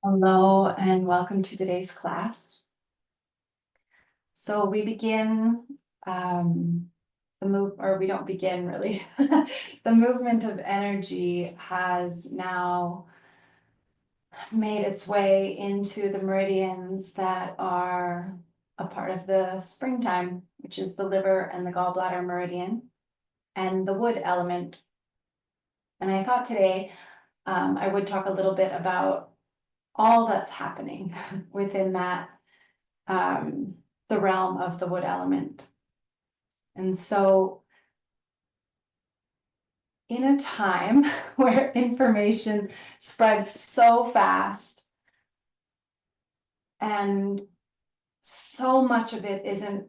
Hello and welcome to today's class. So we begin we don't begin really. The movement of energy has now made its way into the meridians that are a part of the springtime, which is the liver and the gallbladder meridian and the wood element. And I thought today I would talk a little bit about all that's happening within that the realm of the wood element. And so in a time where information spreads so fast and so much of it isn't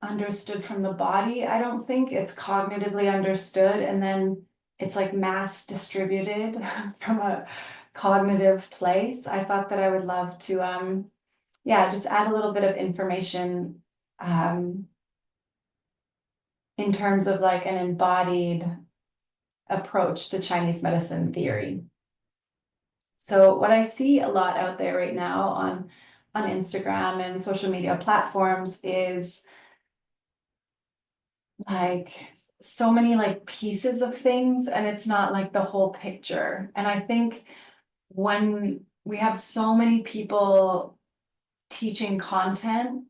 understood from the body, I don't think it's cognitively understood, and then it's like mass distributed from a cognitive place. I thought that I would love to just add a little bit of information in terms of like an embodied approach to Chinese medicine theory. So what I see a lot out there right now on Instagram and social media platforms is like so many like pieces of things, and it's not like the whole picture. And I think when we have so many people teaching content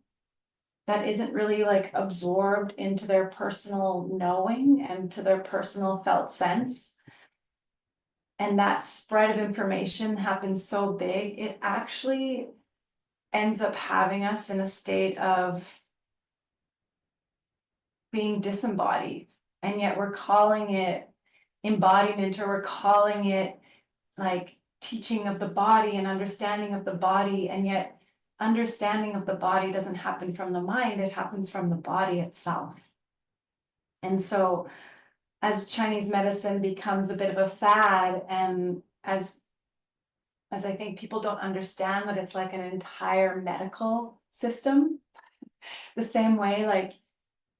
that isn't really like absorbed into their personal knowing and to their personal felt sense, and that spread of information happens so big, it actually ends up having us in a state of being disembodied. And yet we're calling it embodiment, or we're calling it like teaching of the body and understanding of the body. And yet understanding of the body doesn't happen from the mind, it happens from the body itself. And so as Chinese medicine becomes a bit of a fad, and as I think people don't understand that it's like an entire medical system, the same way, like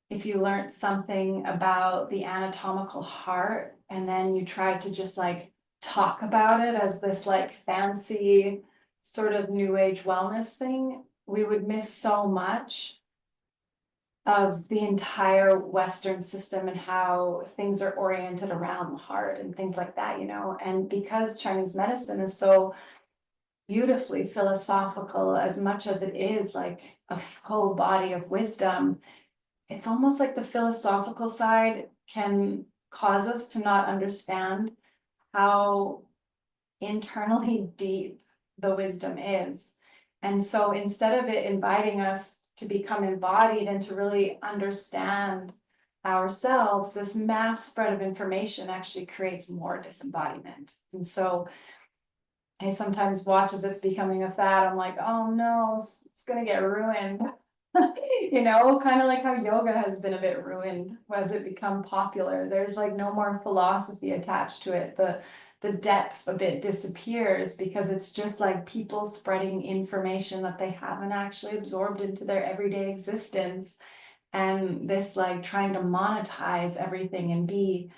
if you learned something about the anatomical heart and then you tried to just like talk about it as this like fancy sort of new age wellness thing, we would miss so much of the entire Western system and how things are oriented around the heart and things like that, you know. And because Chinese medicine is so beautifully philosophical, as much as it is like a whole body of wisdom, it's almost like the philosophical side can cause us to not understand how internally deep the wisdom is. And so instead of it inviting us to become embodied and to really understand ourselves, this mass spread of information actually creates more disembodiment. And so I sometimes watch as it's becoming a fad. I'm like, oh no, it's gonna get ruined. You know, kind of like how yoga has been a bit ruined as it become popular. There's like no more philosophy attached to it. The depth a bit disappears because it's just like people spreading information that they haven't actually absorbed into their everyday existence. And this like trying to monetize everything and be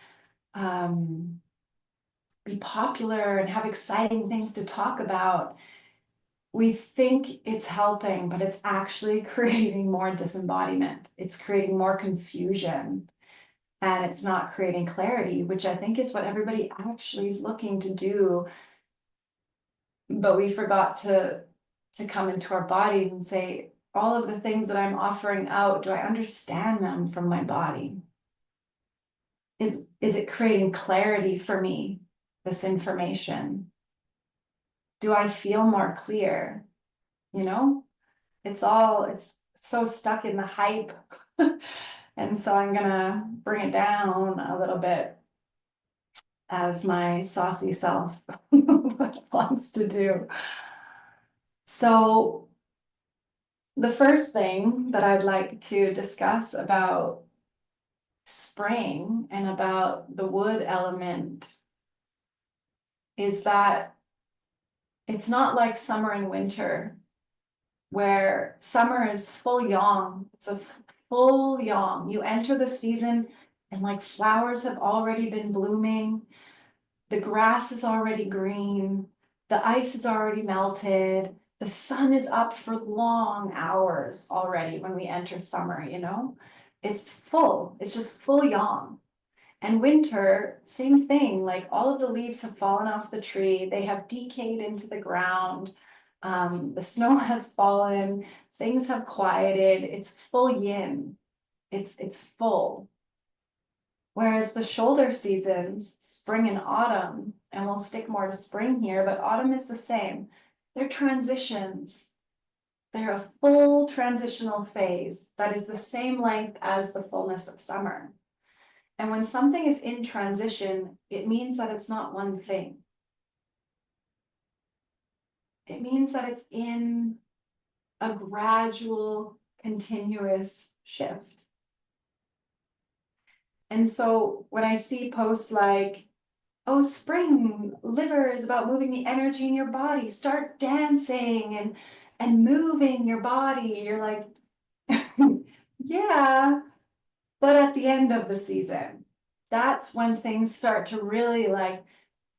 popular and have exciting things to talk about, we think it's helping, but it's actually creating more disembodiment. It's creating more confusion, and it's not creating clarity, which I think is what everybody actually is looking to do. But we forgot to come into our bodies and say, all of the things that I'm offering out, do I understand them from my body? Is it creating clarity for me, this information? Do I feel more clear? You know, it's so stuck in the hype. And so I'm gonna bring it down a little bit, as my saucy self wants to do. So the first thing that I'd like to discuss about spring and about the wood element is that it's not like summer and winter, where summer is full yang. It's a full yang. You enter the season and like flowers have already been blooming. The grass is already green. The ice is already melted. The sun is up for long hours already when we enter summer, you know? It's full, it's just full yang. And winter, same thing, like all of the leaves have fallen off the tree, they have decayed into the ground, the snow has fallen, things have quieted, it's full yin, it's full. Whereas the shoulder seasons, spring and autumn, and we'll stick more to spring here, but autumn is the same. They're transitions. They're a full transitional phase that is the same length as the fullness of summer. And when something is in transition, it means that it's not one thing. It means that it's in a gradual, continuous shift. And so when I see posts like, oh, spring, liver is about moving the energy in your body, start dancing and moving your body, you're like, yeah, but at the end of the season, that's when things start to really like,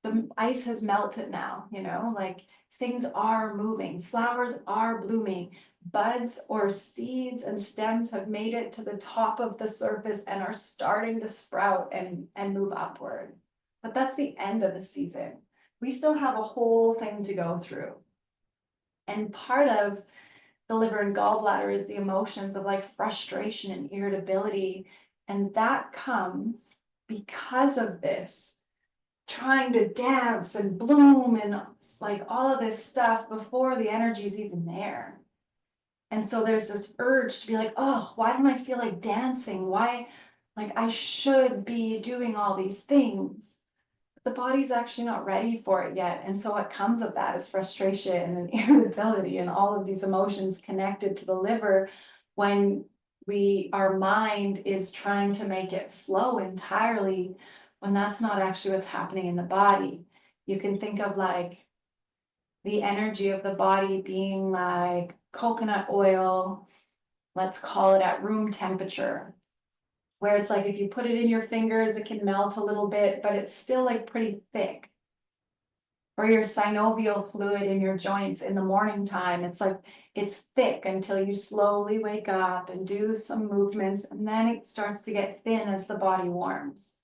the ice has melted now, you know, like things are moving, flowers are blooming, buds or seeds and stems have made it to the top of the surface and are starting to sprout and move upward. But that's the end of the season. We still have a whole thing to go through. And part of the liver and gallbladder is the emotions of like frustration and irritability. And that comes because of this trying to dance and bloom and like all of this stuff before the energy is even there. And so there's this urge to be like, oh, why don't I feel like dancing? Why, like I should be doing all these things. The body's actually not ready for it yet. And so what comes of that is frustration and irritability and all of these emotions connected to the liver when our mind is trying to make it flow entirely when that's not actually what's happening in the body. You can think of like the energy of the body being like coconut oil, let's call it at room temperature, where it's like if you put it in your fingers, it can melt a little bit, but it's still like pretty thick. Or your synovial fluid in your joints in the morning time, it's like it's thick until you slowly wake up and do some movements, and then it starts to get thin as the body warms.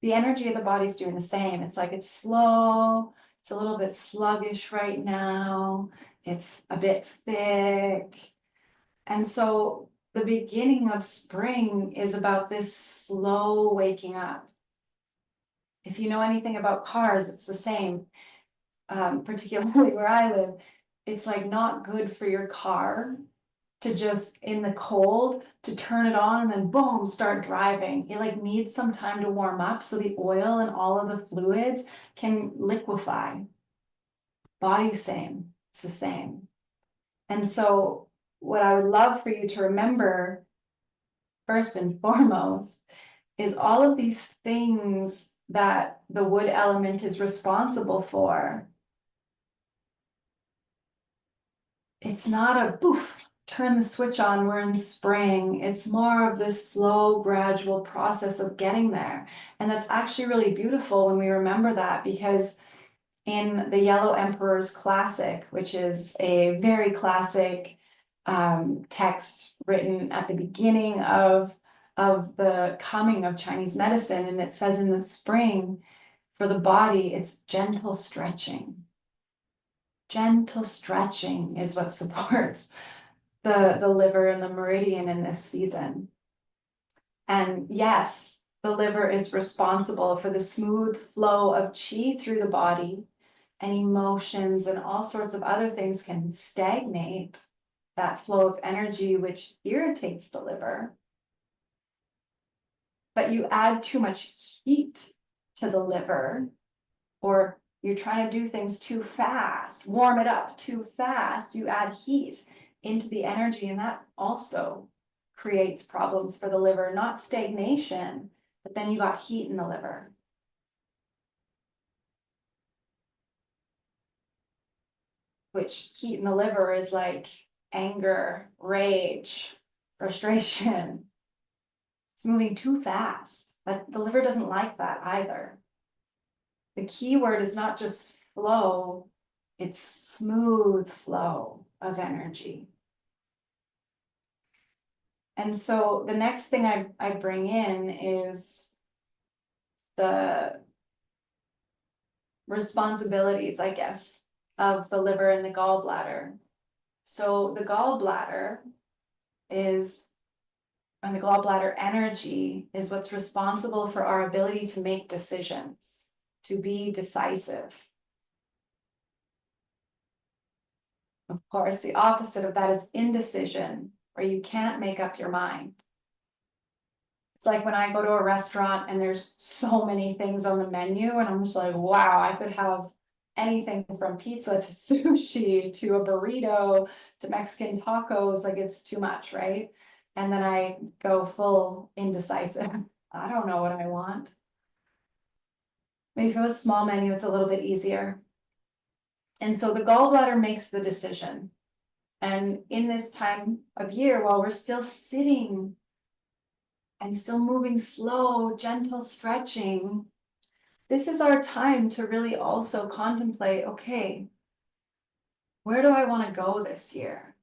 The energy of the body's doing the same. It's like it's slow, it's a little bit sluggish right now, it's a bit thick. And so the beginning of spring is about this slow waking up. If you know anything about cars, it's the same, particularly where I live. It's like not good for your car to just in the cold to turn it on and then boom, start driving. It like needs some time to warm up so the oil and all of the fluids can liquefy. Body's same, it's the same. And so what I would love for you to remember first and foremost is all of these things that the wood element is responsible for. It's not a poof, turn the switch on, we're in spring. It's more of this slow, gradual process of getting there. And that's actually really beautiful when we remember that, because in the Yellow Emperor's Classic, which is a very classic text written at the beginning of the coming of Chinese medicine, and it says in the spring, for the body, it's gentle stretching. Gentle stretching is what supports the liver and the meridian in this season. And yes, the liver is responsible for the smooth flow of qi through the body, and emotions and all sorts of other things can stagnate that flow of energy, which irritates the liver. But you add too much heat to the liver, or you're trying to do things too fast, warm it up too fast, you add heat into the energy, and that also creates problems for the liver, not stagnation, but then you got heat in the liver. Which heat in the liver is like anger, rage, frustration. It's moving too fast, but the liver doesn't like that either. The key word is not just flow, it's smooth flow of energy. And so the next thing I bring in is the responsibilities, I guess, of the liver and the gallbladder. So the gallbladder is, and the gallbladder energy is what's responsible for our ability to make decisions, to be decisive. Of course, the opposite of that is indecision, where you can't make up your mind. It's like when I go to a restaurant and there's so many things on the menu, and I'm just like, wow, I could have anything from pizza to sushi to a burrito to Mexican tacos. Like, it's too much, right? And then I go full indecisive. I don't know what I want. Maybe if it was a small menu, it's a little bit easier. And so the gallbladder makes the decision. And in this time of year, while we're still sitting and still moving slow, gentle stretching, this is our time to really also contemplate, okay, where do I want to go this year?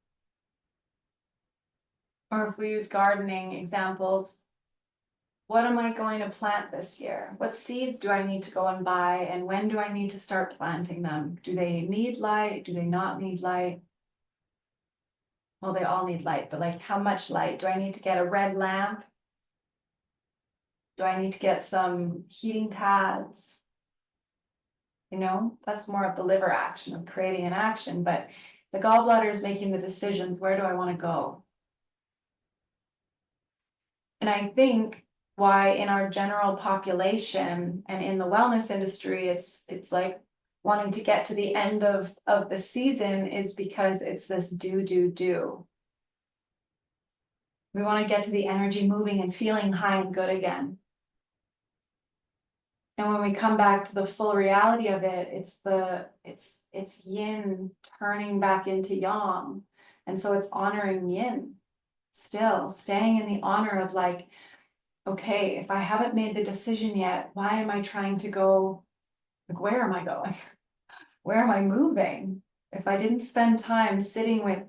Or if we use gardening examples, what am I going to plant this year? What seeds do I need to go and buy? And when do I need to start planting them? Do they need light? Do they not need light? Well, they all need light, but like, how much light? Do I need to get a red lamp? Do I need to get some heating pads? You know, that's more of the liver action of creating an action, but the gallbladder is making the decisions. Where do I want to go? And I think why in our general population and in the wellness industry, it's like wanting to get to the end of the season is because it's this do. We want to get to the energy moving and feeling high and good again. And when we come back to the full reality of it, it's yin turning back into yang. And so it's honoring yin, still staying in the honor of like, okay, if I haven't made the decision yet, why am I trying to go? Like, where am I going? Where am I moving? If I didn't spend time sitting with,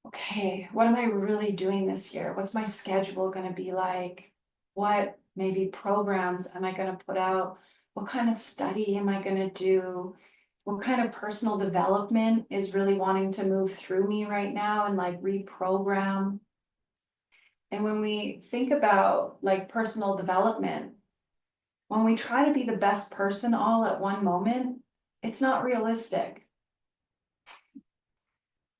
okay, what am I really doing this year? What's my schedule going to be like? What maybe programs am I going to put out? What kind of study am I going to do? What kind of personal development is really wanting to move through me right now and like reprogram? And when we think about like personal development, when we try to be the best person all at one moment, it's not realistic.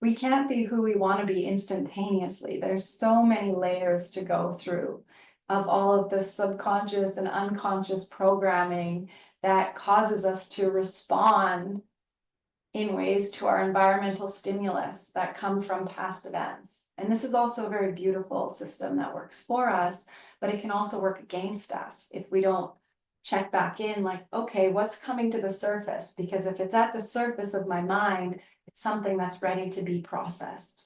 We can't be who we want to be instantaneously. There's so many layers to go through of all of the subconscious and unconscious programming that causes us to respond in ways to our environmental stimulus that come from past events. And this is also a very beautiful system that works for us, but it can also work against us if we don't check back in like, okay, what's coming to the surface? Because if it's at the surface of my mind, it's something that's ready to be processed.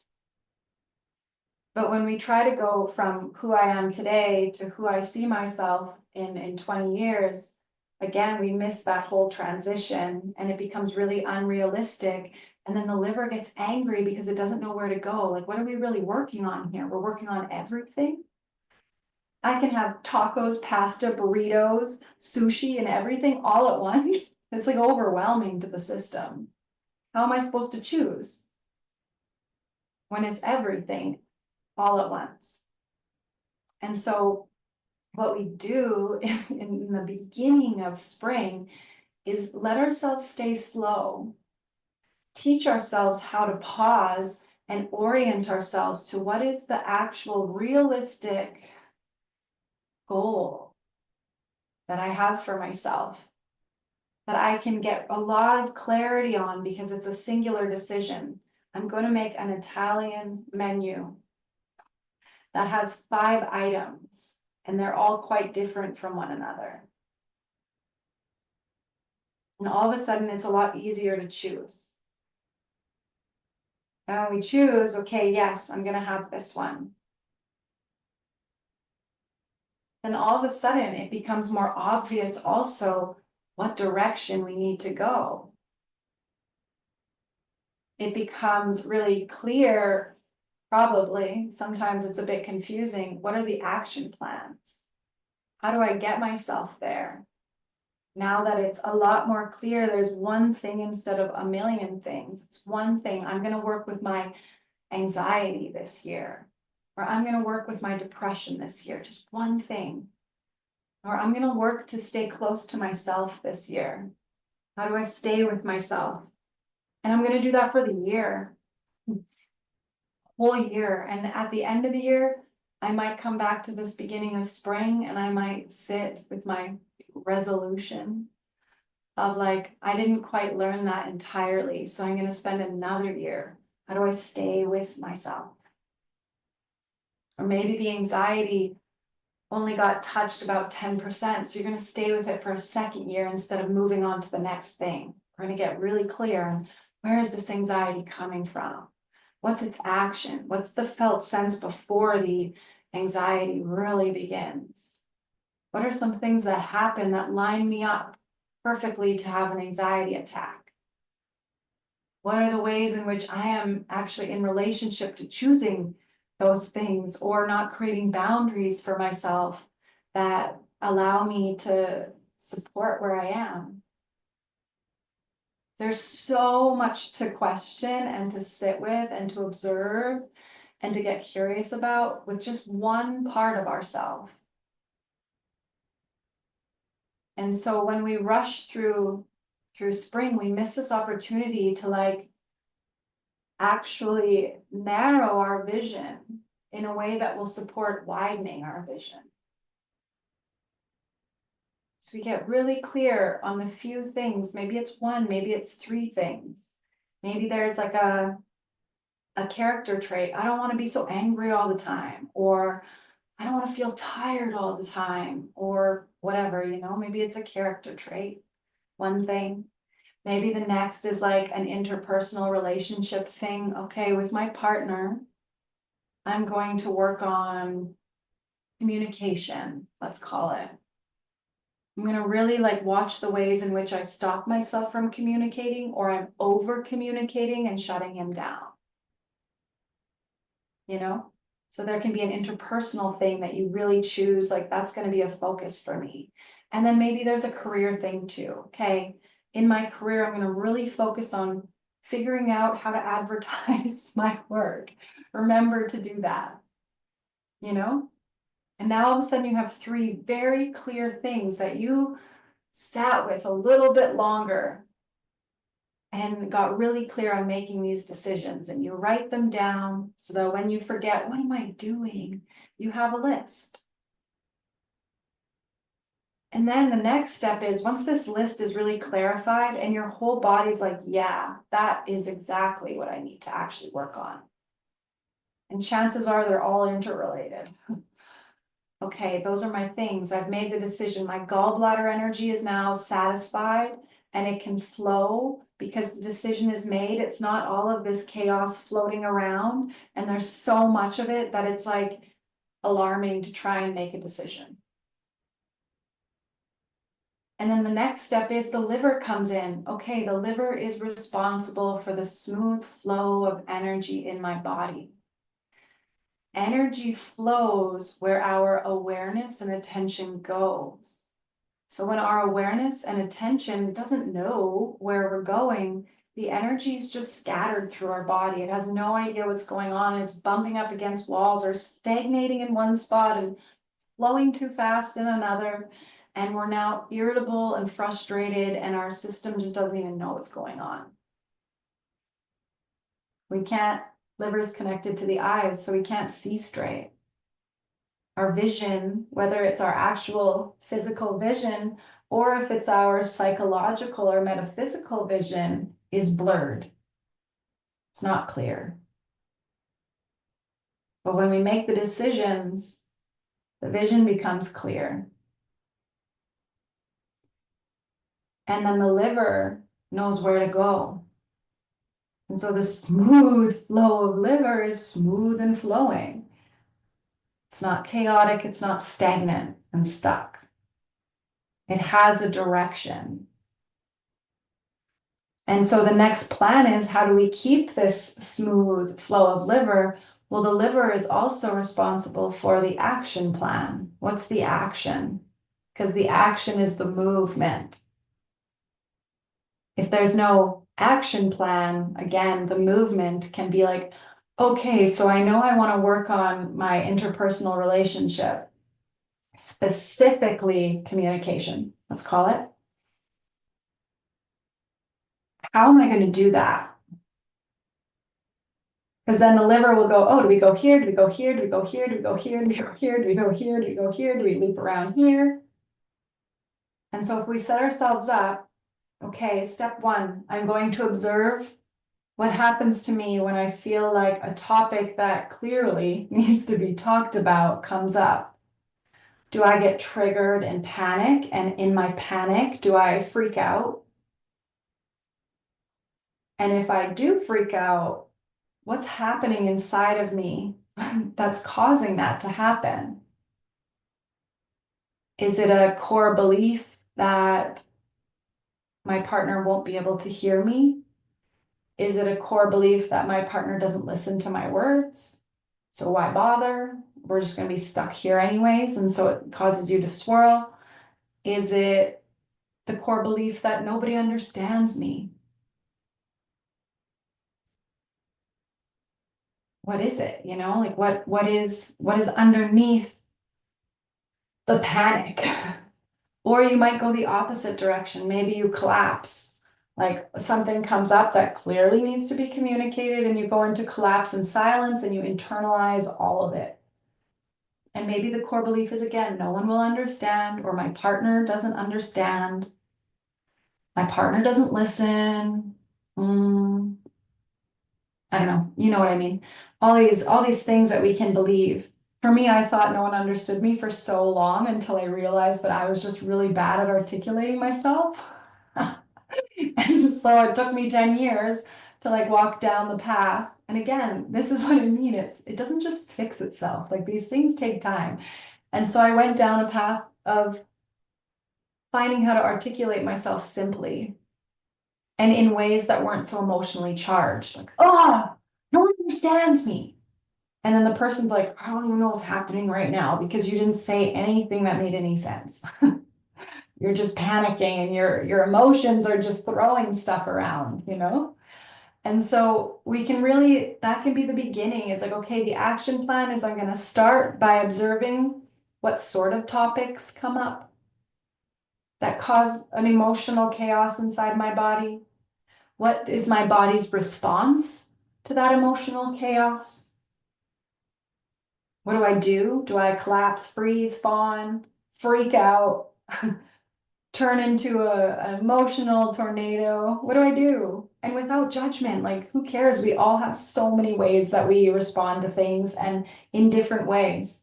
But when we try to go from who I am today to who I see myself in 20 years, again, we miss that whole transition and it becomes really unrealistic. And then the liver gets angry because it doesn't know where to go. Like, what are we really working on here? We're working on everything. I can have tacos, pasta, burritos, sushi, and everything all at once. It's like overwhelming to the system. How am I supposed to choose when it's everything all at once? And so what we do in the beginning of spring is let ourselves stay slow, teach ourselves how to pause and orient ourselves to what is the actual realistic goal that I have for myself, that I can get a lot of clarity on because it's a singular decision. I'm going to make an Italian menu that has 5 items, and they're all quite different from one another. And all of a sudden, it's a lot easier to choose. And when we choose, okay, yes, I'm going to have this one. Then all of a sudden, it becomes more obvious also what direction we need to go. it becomes really clear, probably, sometimes it's a bit confusing, what are the action plans? How do I get myself there? Now that it's a lot more clear, there's one thing instead of a million things. It's one thing. I'm going to work with my anxiety this year, or I'm going to work with my depression this year, just one thing. Or I'm going to work to stay close to myself this year. How do I stay with myself? And I'm going to do that for the year, whole year. And at the end of the year, I might come back to this beginning of spring and I might sit with my resolution of like, I didn't quite learn that entirely. So I'm going to spend another year. How do I stay with myself? Or maybe the anxiety only got touched about 10%. So you're going to stay with it for a second year instead of moving on to the next thing. We're going to get really clear on where is this anxiety coming from? What's its action? What's the felt sense before the anxiety really begins? What are some things that happen that line me up perfectly to have an anxiety attack? What are the ways in which I am actually in relationship to choosing those things or not creating boundaries for myself that allow me to support where I am? There's so much to question and to sit with and to observe and to get curious about with just one part of ourselves. And so when we rush through spring, we miss this opportunity to like actually narrow our vision in a way that will support widening our vision. So we get really clear on the few things. Maybe it's one, maybe it's three things. Maybe there's like a character trait. I don't want to be so angry all the time, or I don't want to feel tired all the time, or whatever, maybe it's a character trait, one thing. Maybe the next is like an interpersonal relationship thing. Okay, with my partner, I'm going to work on communication, let's call it. I'm going to really like watch the ways in which I stop myself from communicating, or I'm over communicating and shutting him down. So there can be an interpersonal thing that you really choose, like that's going to be a focus for me. And then maybe there's a career thing too. Okay, in my career, I'm going to really focus on figuring out how to advertise my work. Remember to do that, And now all of a sudden you have three very clear things that you sat with a little bit longer and got really clear on making these decisions, and you write them down so that when you forget, what am I doing? You have a list. And then the next step is, once this list is really clarified and your whole body's like, yeah, that is exactly what I need to actually work on. And chances are they're all interrelated. Okay, those are my things. I've made the decision. My gallbladder energy is now satisfied and it can flow because the decision is made. It's not all of this chaos floating around, and there's so much of it that it's like alarming to try and make a decision. And then the next step is the liver comes in. Okay, the liver is responsible for the smooth flow of energy in my body. Energy flows where our awareness and attention goes. So when our awareness and attention doesn't know where we're going, the energy is just scattered through our body. It has no idea what's going on. It's bumping up against walls or stagnating in one spot and flowing too fast in another. And we're now irritable and frustrated, and our system just doesn't even know what's going on. Liver is connected to the eyes, so we can't see straight. Our vision, whether it's our actual physical vision or if it's our psychological or metaphysical vision, is blurred. It's not clear. But when we make the decisions, the vision becomes clear. And then the liver knows where to go. And so the smooth flow of liver is smooth and flowing. It's not chaotic, it's not stagnant and stuck. It has a direction. And so the next plan is, how do we keep this smooth flow of liver? Well, the liver is also responsible for the action plan. What's the action? Because the action is the movement. If there's no action plan, again, the movement can be like, okay, so I know I want to work on my interpersonal relationship, specifically communication, let's call it. How am I going to do that? Because then the liver will go, oh, do we go here? Do we go here? Do we go here? Do we go here? Do we go here? Do we go here? Do we go here? Do we loop around here? And so if we set ourselves up, okay, step one, I'm going to observe what happens to me when I feel like a topic that clearly needs to be talked about comes up. Do I get triggered and panic? And in my panic, do I freak out? And if I do freak out, what's happening inside of me that's causing that to happen? Is it a core belief that my partner won't be able to hear me? Is it a core belief that my partner doesn't listen to my words? So why bother? We're just going to be stuck here anyways. And so it causes you to swirl. Is it the core belief that nobody understands me? What is it? You know, like what is underneath the panic? Or you might go the opposite direction. Maybe you collapse. Like something comes up that clearly needs to be communicated, and you go into collapse and silence and you internalize all of it. And maybe the core belief is, again, no one will understand, or my partner doesn't understand. My partner doesn't listen. I don't know. You know what I mean? All these things that we can believe. For me, I thought no one understood me for so long until I realized that I was just really bad at articulating myself. And so it took me 10 years to like walk down the path. And again, this is what I mean. It doesn't just fix itself. Like these things take time. And so I went down a path of finding how to articulate myself simply and in ways that weren't so emotionally charged. Like, oh, no one understands me. And then the person's like, I don't even know what's happening right now because you didn't say anything that made any sense. You're just panicking and your emotions are just throwing stuff around, you know? And so we can really, that can be the beginning. Is like, okay, the action plan is I'm going to start by observing what sort of topics come up that cause an emotional chaos inside my body. What is my body's response to that emotional chaos? What do I do? Do I collapse, freeze, fawn, freak out, turn into an emotional tornado? What do I do? And without judgment, like who cares? We all have so many ways that we respond to things and in different ways.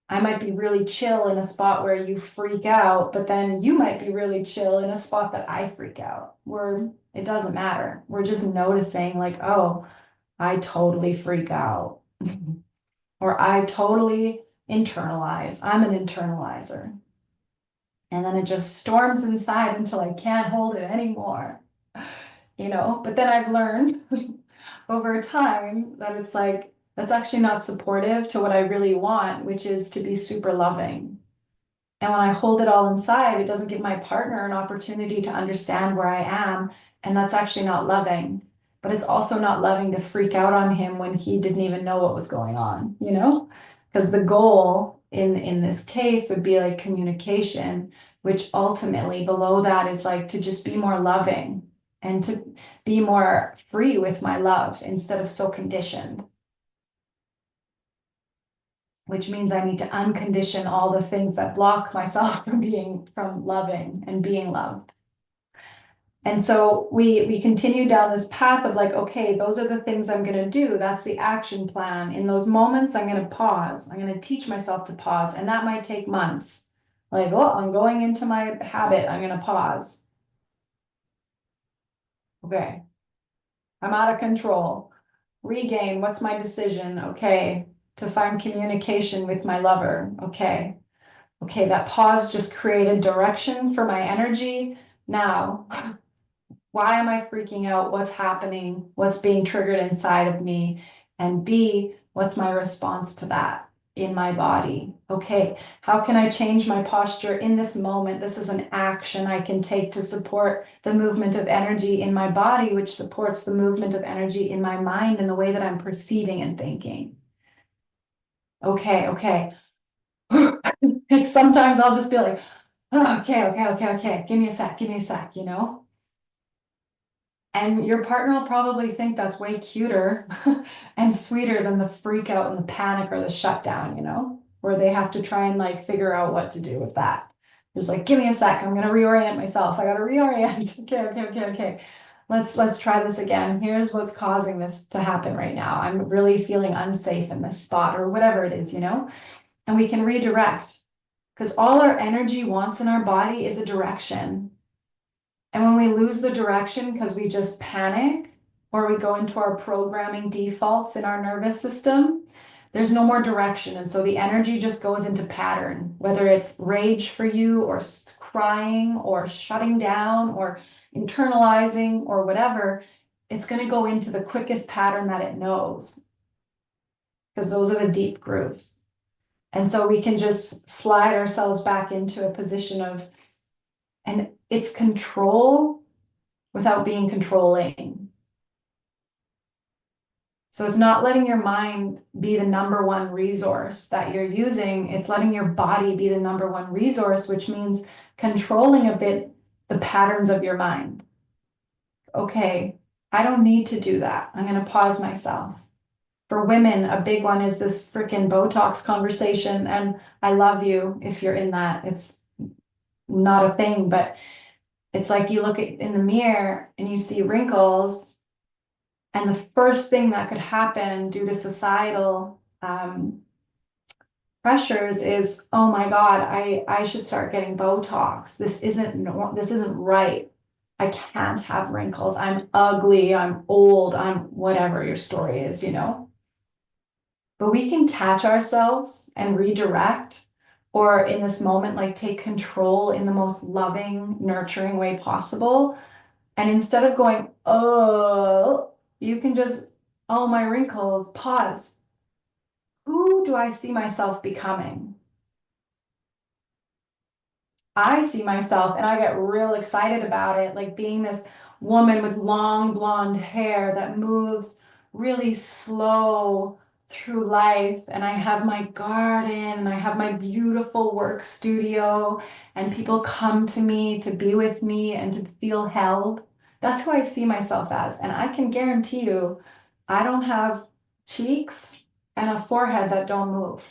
I might be really chill in a spot where you freak out, but then you might be really chill in a spot that I freak out. It doesn't matter. We're just noticing like, oh, I totally freak out. Or I totally internalize. I'm an internalizer. And then it just storms inside until I can't hold it anymore. You know, but then I've learned over time that it's like, that's actually not supportive to what I really want, which is to be super loving. And when I hold it all inside, it doesn't give my partner an opportunity to understand where I am. And that's actually not loving. But it's also not loving to freak out on him when he didn't even know what was going on, you know? Because the goal in this case would be like communication, which ultimately below that is like to just be more loving and to be more free with my love instead of so conditioned. Which means I need to uncondition all the things that block myself from loving and being loved. And so we continue down this path of like, okay, those are the things I'm going to do. That's the action plan. In those moments, I'm going to pause. I'm going to teach myself to pause. And that might take months. Like, oh, I'm going into my habit. I'm going to pause. Okay. I'm out of control. Regain. What's my decision? Okay. To find communication with my lover. Okay. Okay. That pause just created direction for my energy. Now Why am I freaking out? What's happening? What's being triggered inside of me? And B, what's my response to that in my body? Okay, how can I change my posture in this moment? This is an action I can take to support the movement of energy in my body, which supports the movement of energy in my mind and the way that I'm perceiving and thinking. Okay, okay. Like sometimes I'll just be like, oh, okay, give me a sec, you know? And your partner will probably think that's way cuter and sweeter than the freak out and the panic or the shutdown, you know, where they have to try and like figure out what to do with that. Just like, give me a sec, I'm gonna reorient myself. I gotta reorient. Okay. Let's try this again. Here's what's causing this to happen right now. I'm really feeling unsafe in this spot or whatever it is, you know, and we can redirect because all our energy wants in our body is a direction. And when we lose the direction because we just panic or we go into our programming defaults in our nervous system, there's no more direction. And so the energy just goes into pattern, whether it's rage for you or crying or shutting down or internalizing or whatever, it's going to go into the quickest pattern that it knows because those are the deep grooves. And so we can just slide ourselves back into a position of, and it's control without being controlling. So it's not letting your mind be the number one resource that you're using. It's letting your body be the number one resource, which means controlling a bit the patterns of your mind. Okay, I don't need to do that. I'm going to pause myself. For women, a big one is this freaking Botox conversation. And I love you if you're in that. It's not a thing, but it's like you look in the mirror and you see wrinkles. And the first thing that could happen due to societal pressures is, oh my God, I should start getting Botox. This isn't right. I can't have wrinkles. I'm ugly. I'm old. I'm whatever your story is, you know. But we can catch ourselves and redirect, or in this moment, like take control in the most loving, nurturing way possible. And instead of going, oh, you can just, oh, my wrinkles, pause. Who do I see myself becoming? I see myself and I get real excited about it, like being this woman with long blonde hair that moves really slow through life. And I have my garden and I have my beautiful work studio, and people come to me to be with me and to feel held. That's who I see myself as. And I can guarantee you, I don't have cheeks and a forehead that don't move.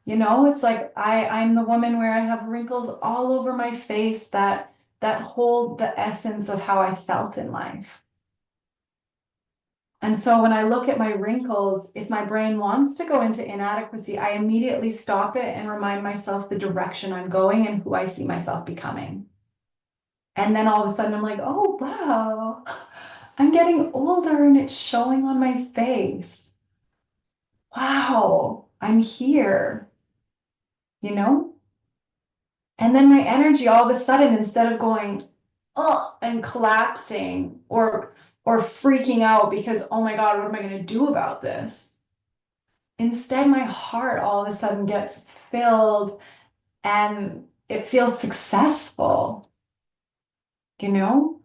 You know, it's like I'm the woman where I have wrinkles all over my face that hold the essence of how I felt in life. And so when I look at my wrinkles, if my brain wants to go into inadequacy, I immediately stop it and remind myself the direction I'm going and who I see myself becoming. And then all of a sudden I'm like, oh wow, I'm getting older and it's showing on my face. Wow, I'm here, you know? And then my energy all of a sudden, instead of going, oh, and collapsing or freaking out because, oh my God, what am I going to do about this? Instead, my heart all of a sudden gets filled and it feels successful, you know?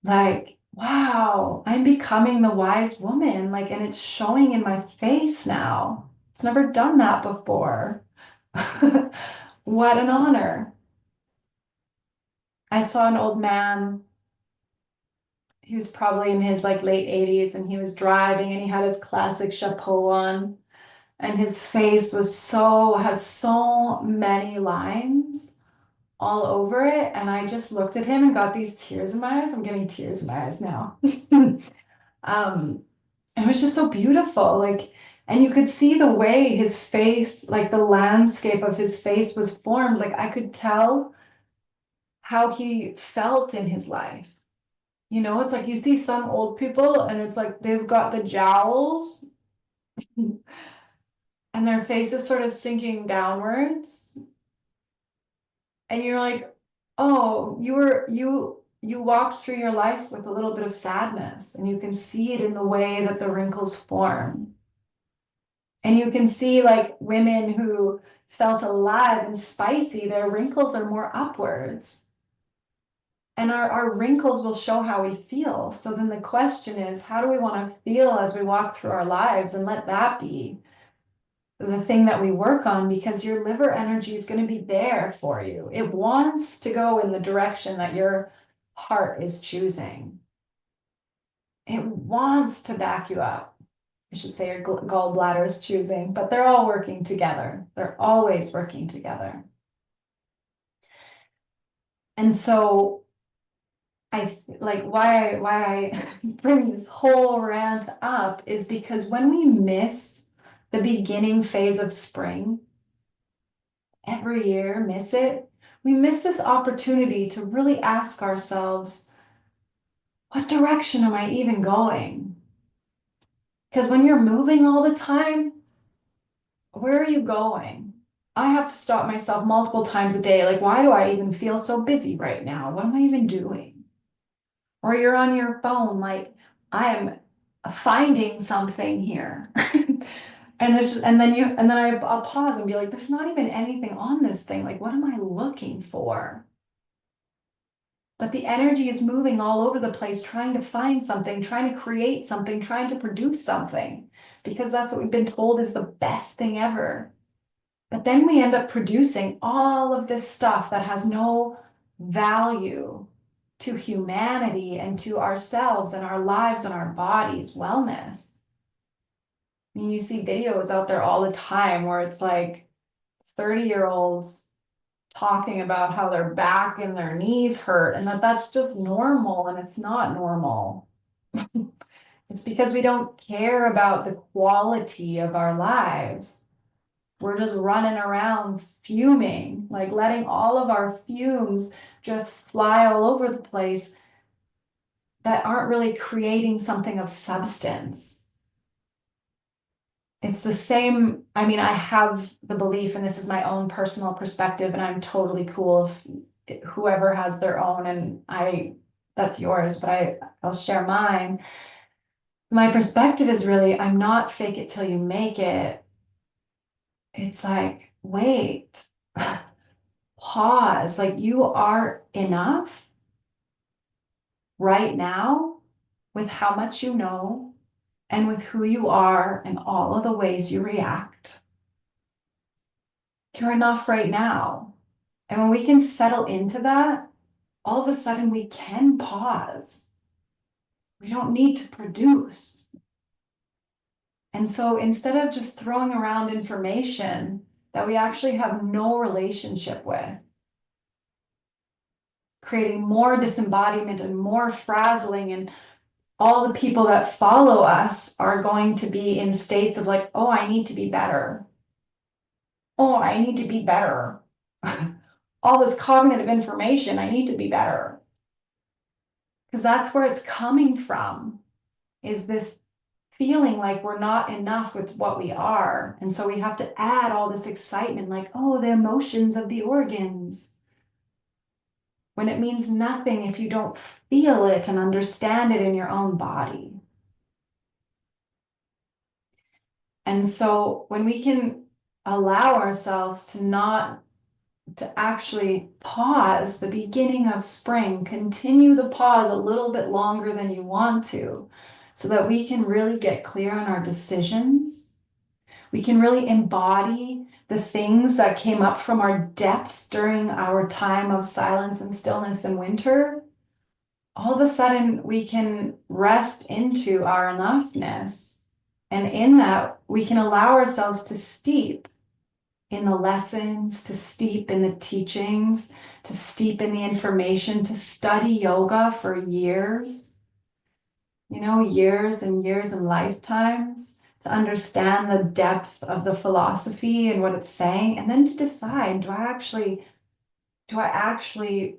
Like, wow, I'm becoming the wise woman, like, and it's showing in my face now. It's never done that before. What an honor. I saw an old man. He was probably in his like late 80s and he was driving and he had his classic chapeau on and his face had so many lines all over it, and I just looked at him and got these tears in my eyes. I'm getting tears in my eyes now. um it was just so beautiful, like, and you could see the way his face, like the landscape of his face was formed. Like I could tell how he felt in his life. You know, it's like you see some old people and it's like they've got the jowls and their face is sort of sinking downwards. And you're like, oh, you walked through your life with a little bit of sadness, and you can see it in the way that the wrinkles form. And you can see like women who felt alive and spicy, their wrinkles are more upwards. And our wrinkles will show how we feel. So then the question is, how do we want to feel as we walk through our lives, and let that be the thing that we work on, because your liver energy is going to be there for you. It wants to go in the direction that your heart is choosing. It wants to back you up. I should say your gallbladder is choosing, but they're all working together. They're always working together. And so why I bring this whole rant up is because when we miss the beginning phase of spring, every year miss it, we miss this opportunity to really ask ourselves, what direction am I even going? Because when you're moving all the time, where are you going? I have to stop myself multiple times a day. Like, why do I even feel so busy right now? What am I even doing? Or you're on your phone, like, I am finding something here. And it's just, and then I'll pause and be like, there's not even anything on this thing. Like, what am I looking for? But the energy is moving all over the place, trying to find something, trying to create something, trying to produce something, because that's what we've been told is the best thing ever. But then we end up producing all of this stuff that has no value to humanity and to ourselves and our lives and our bodies' wellness. I mean, you see videos out there all the time where it's like 30-year-olds talking about how their back and their knees hurt, and that's just normal, and it's not normal. It's because we don't care about the quality of our lives. We're just running around fuming, like letting all of our fumes just fly all over the place that aren't really creating something of substance. It's the same. I mean, I have the belief, and this is my own personal perspective, and I'm totally cool if whoever has their own, and that's yours, but I'll share mine. My perspective is really, I'm not fake it till you make it. It's like, wait, pause, like you are enough right now with how much you know and with who you are and all of the ways you react. You're enough right now. And when we can settle into that, all of a sudden we can pause. We don't need to produce. And so instead of just throwing around information that we actually have no relationship with, creating more disembodiment and more frazzling, and all the people that follow us are going to be in states of like, oh, I need to be better. Oh, I need to be better. All this cognitive information, I need to be better. Because that's where it's coming from, is this feeling like we're not enough with what we are. And so we have to add all this excitement, like, oh, the emotions of the organs, when it means nothing if you don't feel it and understand it in your own body. And so when we can allow ourselves to actually pause the beginning of spring, continue the pause a little bit longer than you want to, so that we can really get clear on our decisions. We can really embody the things that came up from our depths during our time of silence and stillness in winter. All of a sudden, we can rest into our enoughness. And in that, we can allow ourselves to steep in the lessons, to steep in the teachings, to steep in the information, to study yoga for years, years and years and lifetimes, to understand the depth of the philosophy and what it's saying, and then to decide, do I actually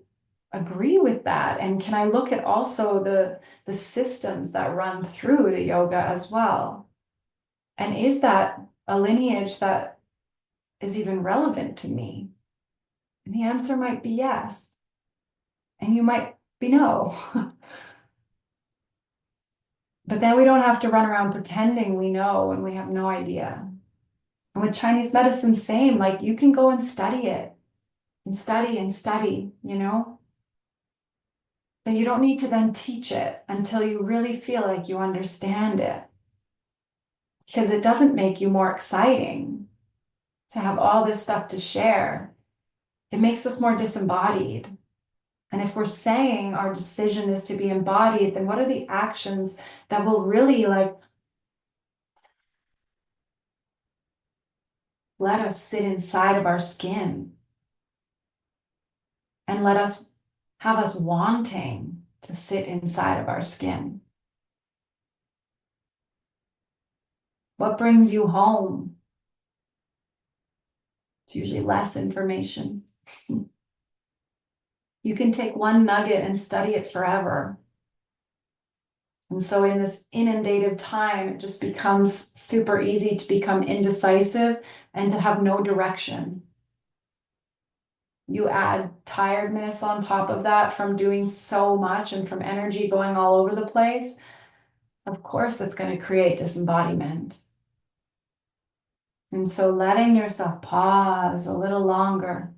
agree with that? And can I look at also the systems that run through the yoga as well? And is that a lineage that is even relevant to me? And the answer might be yes. And you might be no. But then we don't have to run around pretending we know when we have no idea. And with Chinese medicine, same, like you can go and study it and study, you know? But you don't need to then teach it until you really feel like you understand it. Because it doesn't make you more exciting to have all this stuff to share. It makes us more disembodied. And if we're saying our decision is to be embodied, then what are the actions that will really like let us sit inside of our skin and let us have us wanting to sit inside of our skin? What brings you home? It's usually less information. You can take one nugget and study it forever. And so in this inundative time, it just becomes super easy to become indecisive and to have no direction. You add tiredness on top of that from doing so much and from energy going all over the place. Of course, it's going to create disembodiment. And so letting yourself pause a little longer.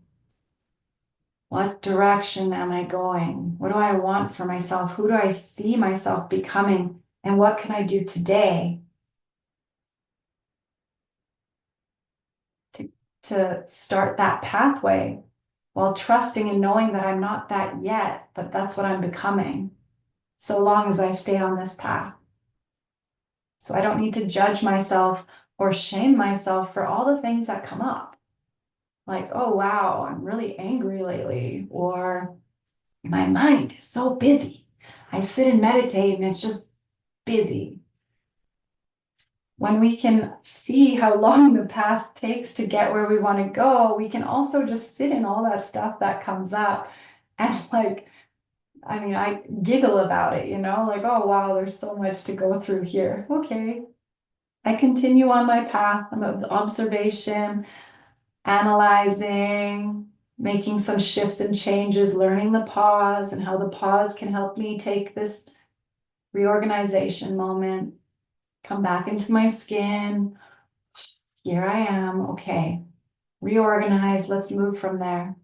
What direction am I going? What do I want for myself? Who do I see myself becoming? And what can I do today to start that pathway while trusting and knowing that I'm not that yet, but that's what I'm becoming, so long as I stay on this path. So I don't need to judge myself or shame myself for all the things that come up. Like, oh, wow, I'm really angry lately, or my mind is so busy. I sit and meditate and it's just busy. When we can see how long the path takes to get where we want to go, we can also just sit in all that stuff that comes up and like, I mean, I giggle about it, you know, like, oh, wow, there's so much to go through here. Okay. I continue on my path. I'm of observation, analyzing, making some shifts and changes, learning the pause and how the pause can help me take this reorganization moment, come back into my skin. Here I am. Okay. Reorganize. Let's move from there.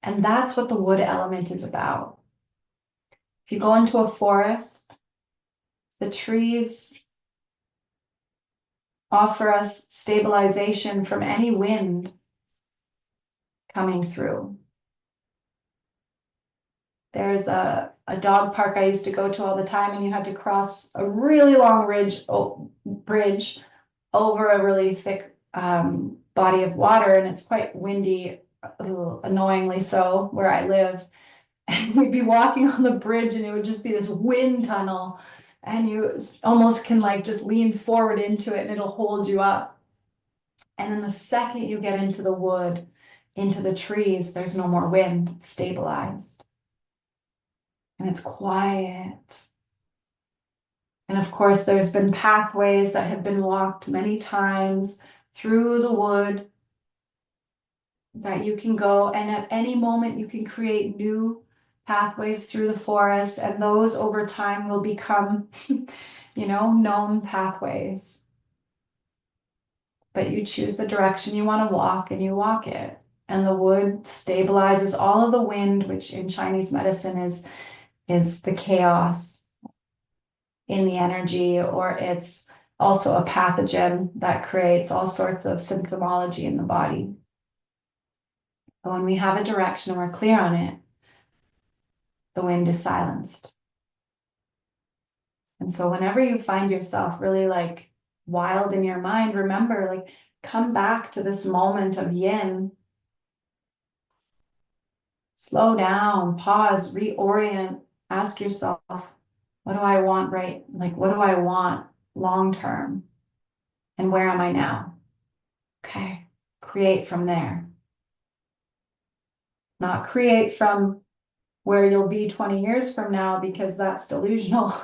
And that's what the wood element is about. If you go into a forest, the trees offer us stabilization from any wind coming through. There's a dog park I used to go to all the time, and you had to cross a really long bridge over a really thick body of water, and it's quite windy, annoyingly so, where I live. And we'd be walking on the bridge, and it would just be this wind tunnel, and you almost can like just lean forward into it, and it'll hold you up. And then the second you get into the wood, into the trees, there's no more wind. It's stabilized. And it's quiet. And of course, there's been pathways that have been walked many times through the wood that you can go, and at any moment you can create new pathways through the forest, and those over time will become, known pathways. But you choose the direction you want to walk and you walk it. And the wood stabilizes all of the wind, which in Chinese medicine is the chaos in the energy, or it's also a pathogen that creates all sorts of symptomology in the body. But when we have a direction and we're clear on it, the wind is silenced. And so whenever you find yourself really like wild in your mind, remember, like, come back to this moment of yin. Slow down, pause, reorient, ask yourself, what do I want what do I want long term? And where am I now? Okay, create from there. Not create from where you'll be 20 years from now, because that's delusional.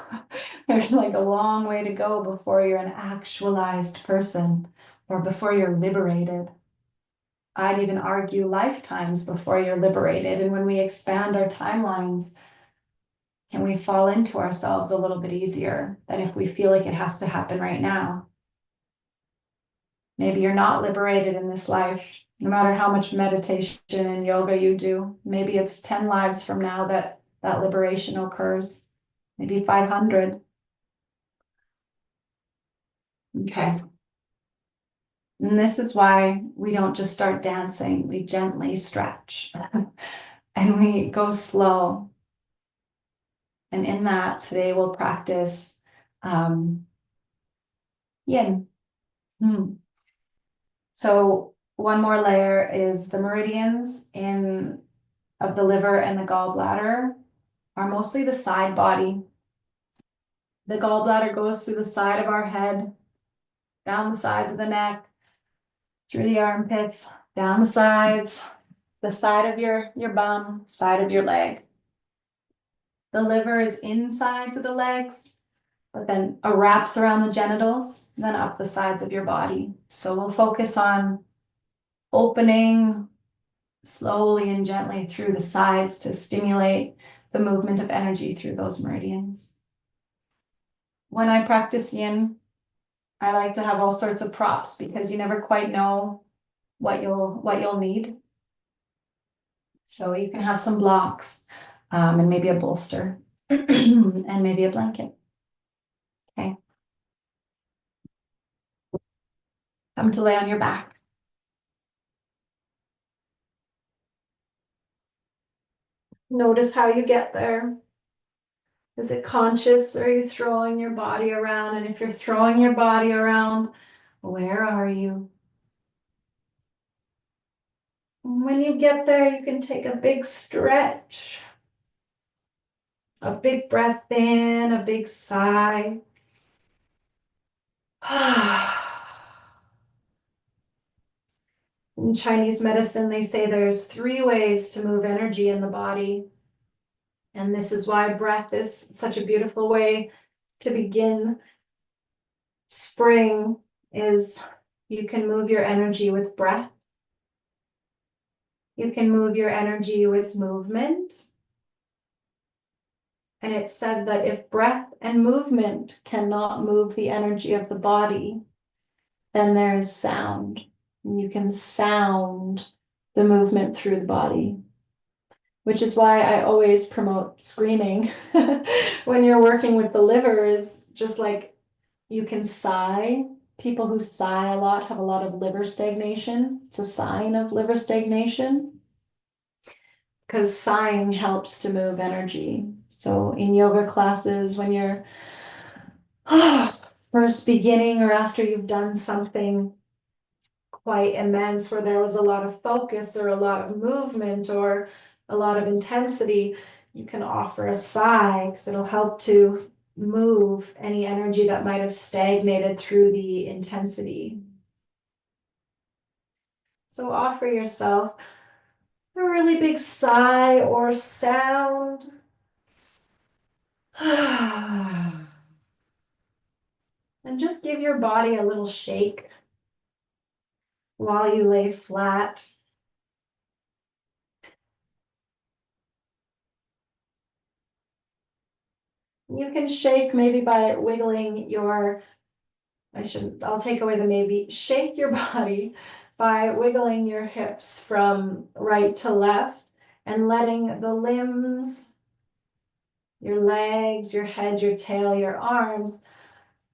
There's like a long way to go before you're an actualized person or before you're liberated. I'd even argue lifetimes before you're liberated. And when we expand our timelines, can we fall into ourselves a little bit easier than if we feel like it has to happen right now? Maybe you're not liberated in this life, no matter how much meditation and yoga you do. Maybe it's 10 lives from now that that liberation occurs, maybe 500. Okay. And this is why we don't just start dancing, we gently stretch and we go slow. And in that, today we'll practice yin. So one more layer is the meridians in of the liver and the gallbladder are mostly the side body. The gallbladder goes through the side of our head, down the sides of the neck, through the armpits, down the sides, the side of your bum, side of your leg. The liver is insides of the legs, but then wraps around the genitals, and then up the sides of your body. So we'll focus on opening slowly and gently through the sides to stimulate the movement of energy through those meridians. When I practice yin, I like to have all sorts of props because you never quite know what you'll need. So you can have some blocks and maybe a bolster and maybe a blanket. Okay. Come to lay on your back. Notice how you get there. Is it conscious or are you throwing your body around? And if you're throwing your body around, where are you? When you get there, you can take a big stretch, a big breath in, a big sigh. In Chinese medicine, they say there's 3 ways to move energy in the body. And this is why breath is such a beautiful way to begin spring is you can move your energy with breath. You can move your energy with movement. And it's said that if breath and movement cannot move the energy of the body, then there is sound. And you can sound the movement through the body, which is why I always promote screaming when you're working with the liver is just like you can sigh. People who sigh a lot have a lot of liver stagnation. It's a sign of liver stagnation because sighing helps to move energy. So in yoga classes, when you're first beginning or after you've done something quite immense where there was a lot of focus or a lot of movement or a lot of intensity, you can offer a sigh because it'll help to move any energy that might have stagnated through the intensity. So offer yourself a really big sigh or sound. And just give your body a little shake while you lay flat. You can shake maybe by wiggling your, I'll take away the maybe, shake your body by wiggling your hips from right to left and letting the limbs, your legs, your head, your tail, your arms,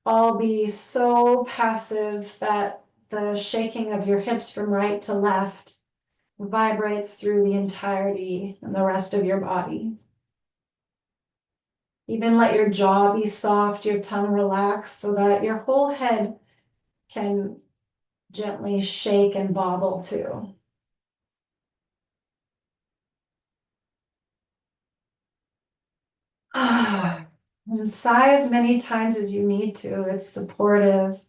all be so passive that the shaking of your hips from right to left vibrates through the entirety and the rest of your body. Even let your jaw be soft, your tongue relax so that your whole head can gently shake and bobble too. And sigh as many times as you need to. It's supportive.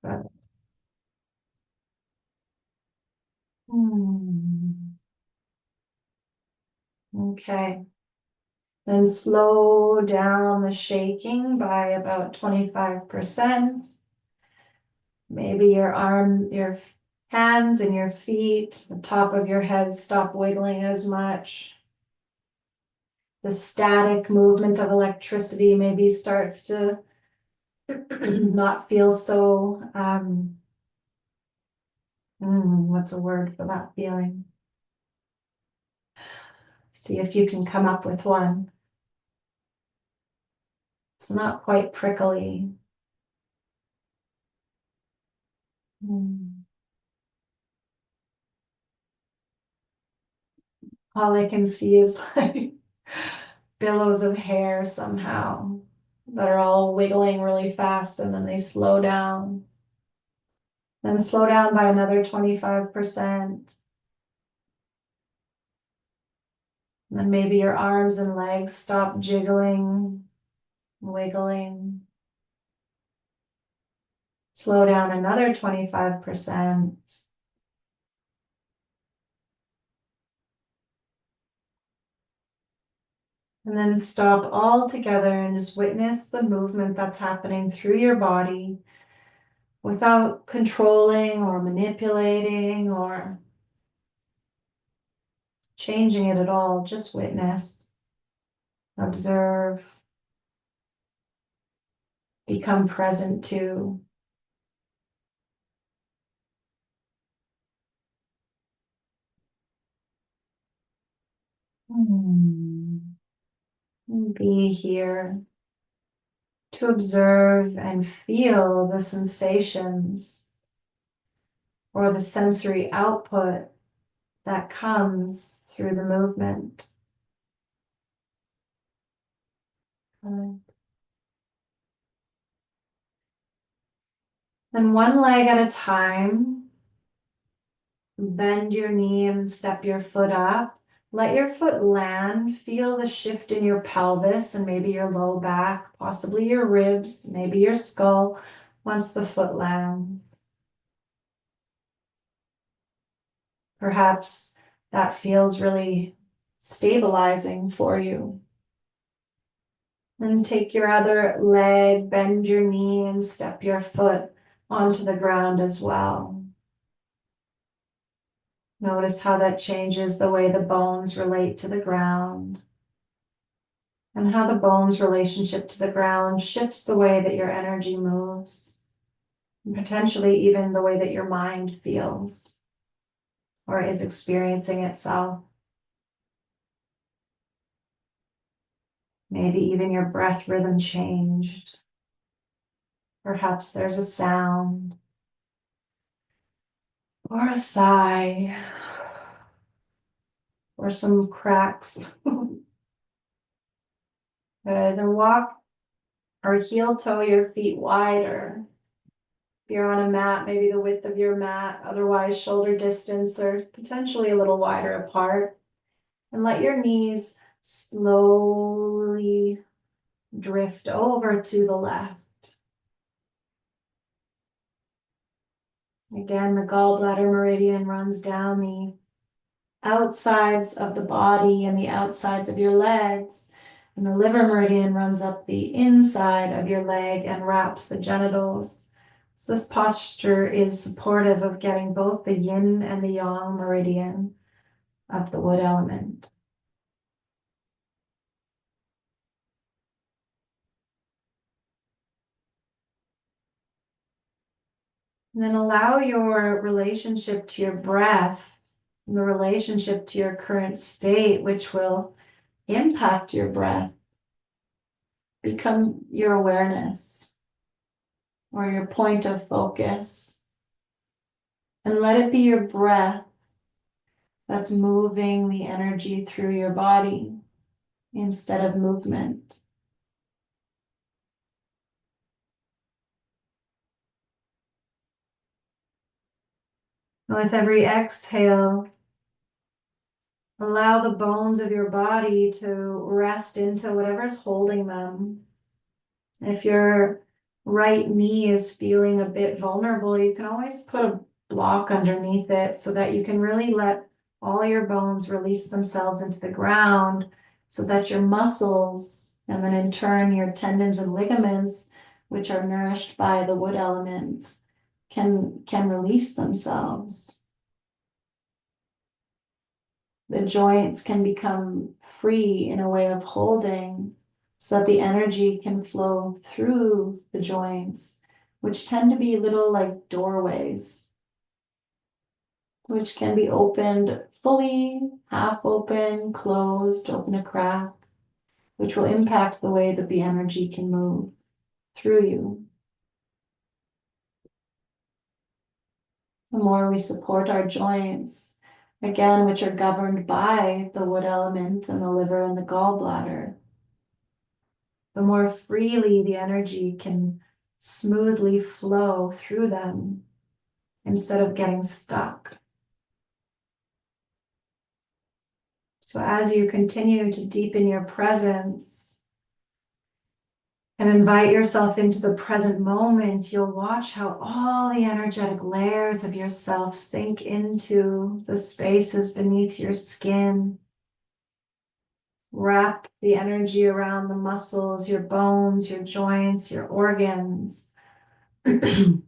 But, okay. Then slow down the shaking by about 25%. Maybe your hands and your feet, the top of your head stop wiggling as much. The static movement of electricity maybe starts to not feel so, what's a word for that feeling? See if you can come up with one. It's not quite prickly. All I can see is like billows of hair somehow that are all wiggling really fast and then they slow down. Then slow down by another 25%. And then maybe your arms and legs stop jiggling, wiggling. Slow down another 25%. And then stop altogether and just witness the movement that's happening through your body without controlling or manipulating or changing it at all. Just witness, observe, become present to. Be here to observe and feel the sensations or the sensory output that comes through the movement. And one leg at a time, bend your knee and step your foot up. Let your foot land. Feel the shift in your pelvis and maybe your low back, possibly your ribs, maybe your skull once the foot lands. Perhaps that feels really stabilizing for you. Then take your other leg, bend your knee, and step your foot onto the ground as well. Notice how that changes the way the bones relate to the ground, and how the bones' relationship to the ground shifts the way that your energy moves, and potentially even the way that your mind feels or is experiencing itself. Maybe even your breath rhythm changed. Perhaps there's a sound or a sigh or some cracks. Good. Then walk or heel toe your feet wider. If you're on a mat, maybe the width of your mat, otherwise shoulder distance or potentially a little wider apart. And let your knees slowly drift over to the left. Again, the gallbladder meridian runs down the outsides of the body and the outsides of your legs. And the liver meridian runs up the inside of your leg and wraps the genitals. So this posture is supportive of getting both the yin and the yang meridian of the wood element. And then allow your relationship to your breath, the relationship to your current state, which will impact your breath, become your awareness or your point of focus. And let it be your breath that's moving the energy through your body instead of movement. With every exhale, allow the bones of your body to rest into whatever's holding them. If your right knee is feeling a bit vulnerable, you can always put a block underneath it so that you can really let all your bones release themselves into the ground so that your muscles, and then in turn your tendons and ligaments, which are nourished by the wood element, can release themselves. The joints can become free in a way of holding so that the energy can flow through the joints, which tend to be little like doorways, which can be opened fully, half open, closed, open a crack, which will impact the way that the energy can move through you. The more we support our joints, again, which are governed by the wood element and the liver and the gallbladder, the more freely the energy can smoothly flow through them instead of getting stuck. So as you continue to deepen your presence and invite yourself into the present moment, you'll watch how all the energetic layers of yourself sink into the spaces beneath your skin. Wrap the energy around the muscles, your bones, your joints, your organs. And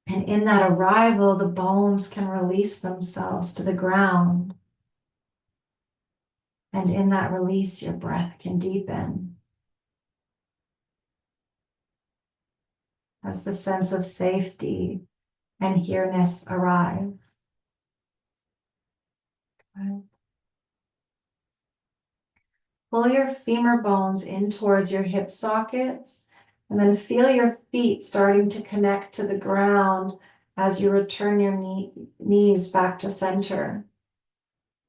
in that arrival, the bones can release themselves to the ground. And in that release, your breath can deepen as the sense of safety and here-ness arrive. Pull your femur bones in towards your hip sockets, and then feel your feet starting to connect to the ground as you return your knees back to center.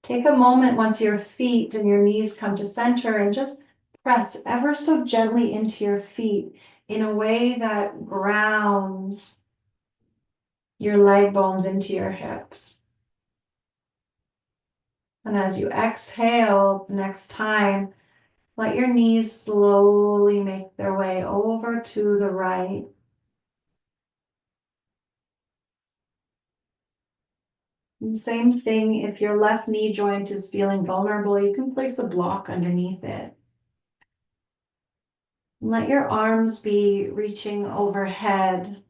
Take a moment once your feet and your knees come to center and just press ever so gently into your feet in a way that grounds your leg bones into your hips. And as you exhale the next time, let your knees slowly make their way over to the right. And same thing, if your left knee joint is feeling vulnerable, you can place a block underneath it. Let your arms be reaching overhead.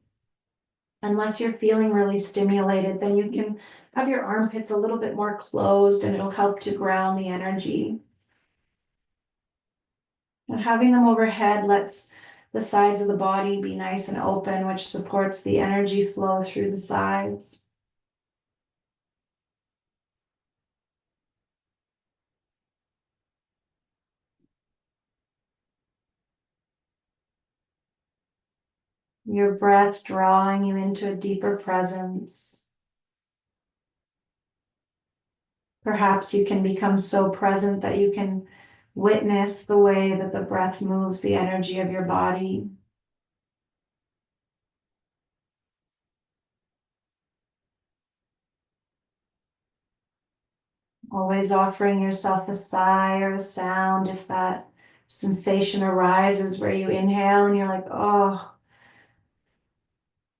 Unless you're feeling really stimulated, then you can have your armpits a little bit more closed and it'll help to ground the energy. And having them overhead lets the sides of the body be nice and open, which supports the energy flow through the sides. Your breath drawing you into a deeper presence. Perhaps you can become so present that you can witness the way that the breath moves the energy of your body. Always offering yourself a sigh or a sound if that sensation arises where you inhale and you're like, oh,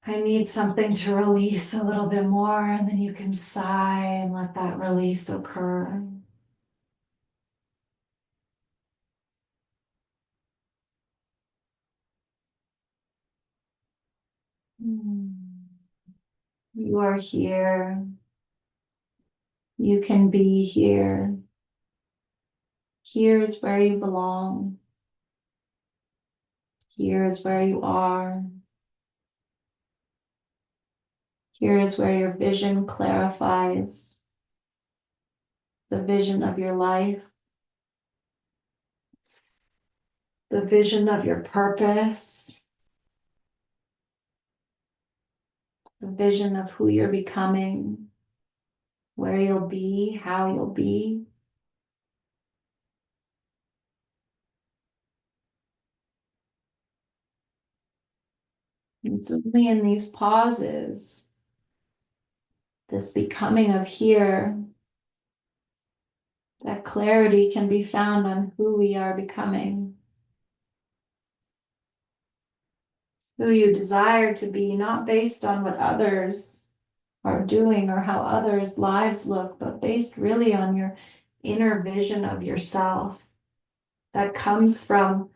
I need something to release a little bit more, and then you can sigh and let that release occur. You are here. You can be here. Here is where you belong. Here is where you are. Here is where your vision clarifies, the vision of your life, the vision of your purpose, the vision of who you're becoming, where you'll be, how you'll be. It's only in these pauses, this becoming of here, that clarity can be found on who we are becoming, who you desire to be, not based on what others are doing or how others' lives look, but based really on your inner vision of yourself that comes from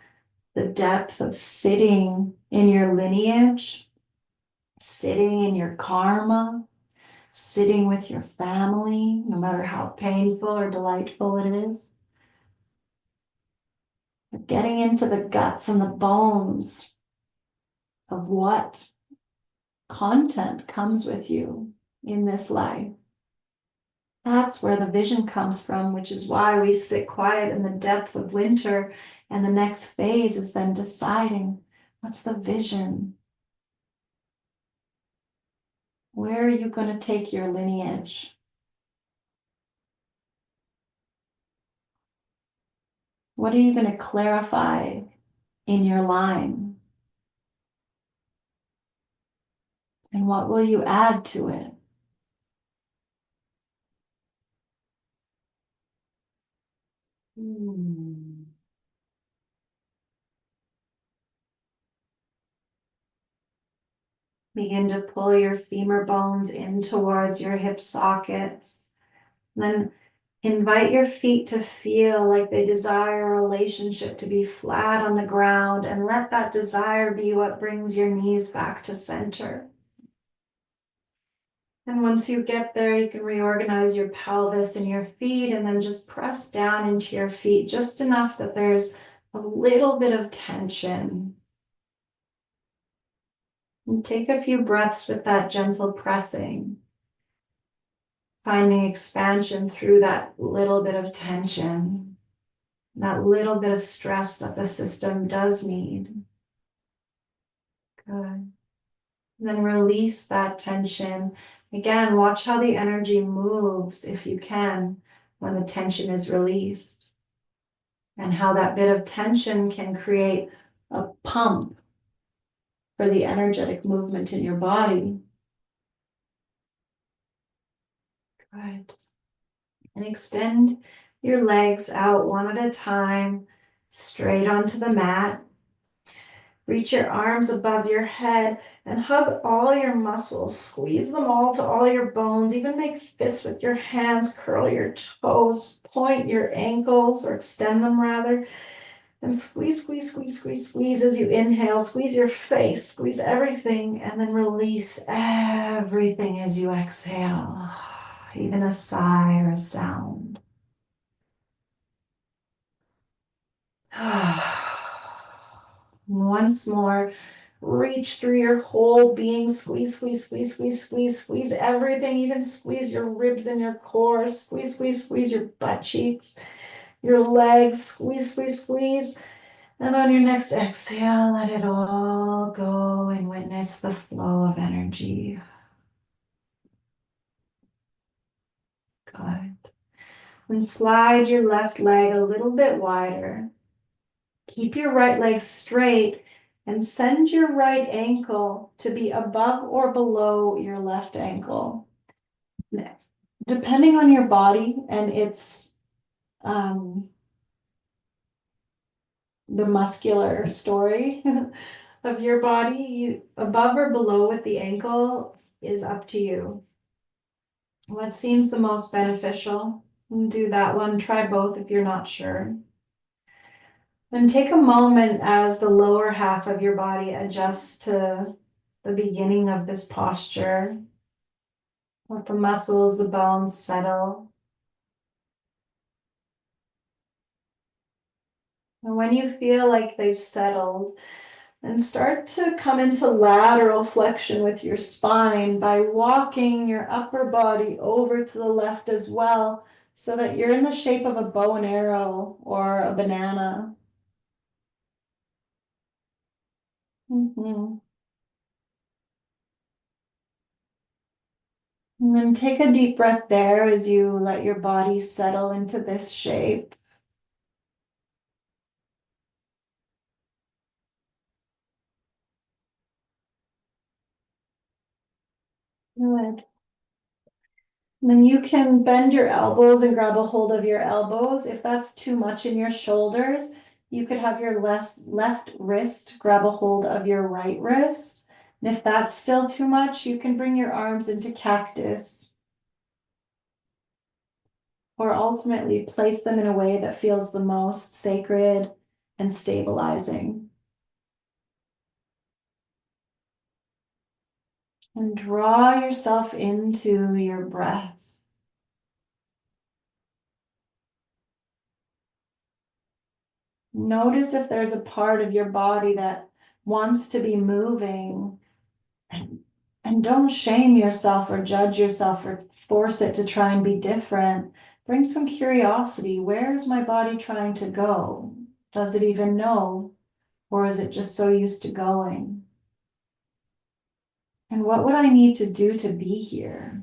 the depth of sitting in your lineage sitting in your karma, sitting with your family, no matter how painful or delightful it is. Getting into the guts and the bones of what content comes with you in this life. That's where the vision comes from, which is why we sit quiet in the depth of winter. And the next phase is then deciding, what's the vision? Where are you going to take your lineage? What are you going to clarify in your line? And what will you add to it? Begin to pull your femur bones in towards your hip sockets. Then invite your feet to feel like they desire a relationship to be flat on the ground, and let that desire be what brings your knees back to center. And once you get there, you can reorganize your pelvis and your feet, and then just press down into your feet just enough that there's a little bit of tension. And take a few breaths with that gentle pressing, finding expansion through that little bit of tension, that little bit of stress that the system does need. Good. Then release that tension. Again, watch how the energy moves, if you can, when the tension is released, and how that bit of tension can create a pump for the energetic movement in your body. Good. And extend your legs out one at a time, straight onto the mat. Reach your arms above your head and hug all your muscles. Squeeze them all to all your bones. Even make fists with your hands. Curl your toes. Point your ankles, or extend them rather. And squeeze, squeeze, squeeze, squeeze, squeeze as you inhale. Squeeze your face. Squeeze everything. And then release everything as you exhale. Even a sigh or a sound. Once more, reach through your whole being. Squeeze, squeeze, squeeze, squeeze, squeeze, squeeze everything. Even squeeze your ribs and your core. Squeeze, squeeze, squeeze your butt cheeks, your legs. Squeeze, squeeze, squeeze. And on your next exhale, let it all go and witness the flow of energy. Good. And slide your left leg a little bit wider. Keep your right leg straight and send your right ankle to be above or below your left ankle. Depending on your body and its the muscular story of your body, you above or below with the ankle is up to you. What seems the most beneficial? Do that one. Try both if you're not sure. Then take a moment as the lower half of your body adjusts to the beginning of this posture. Let the muscles, the bones settle. And when you feel like they've settled, then start to come into lateral flexion with your spine by walking your upper body over to the left as well, so that you're in the shape of a bow and arrow or a banana. And then take a deep breath there as you let your body settle into this shape. Good. Then you can bend your elbows and grab a hold of your elbows. If that's too much in your shoulders, you could have your left wrist grab a hold of your right wrist. And if that's still too much, you can bring your arms into cactus. Or ultimately place them in a way that feels the most sacred and stabilizing. And draw yourself into your breath. Notice if there's a part of your body that wants to be moving. And don't shame yourself or judge yourself or force it to try and be different. Bring some curiosity. Where is my body trying to go? Does it even know? Or is it just so used to going? And what would I need to do to be here?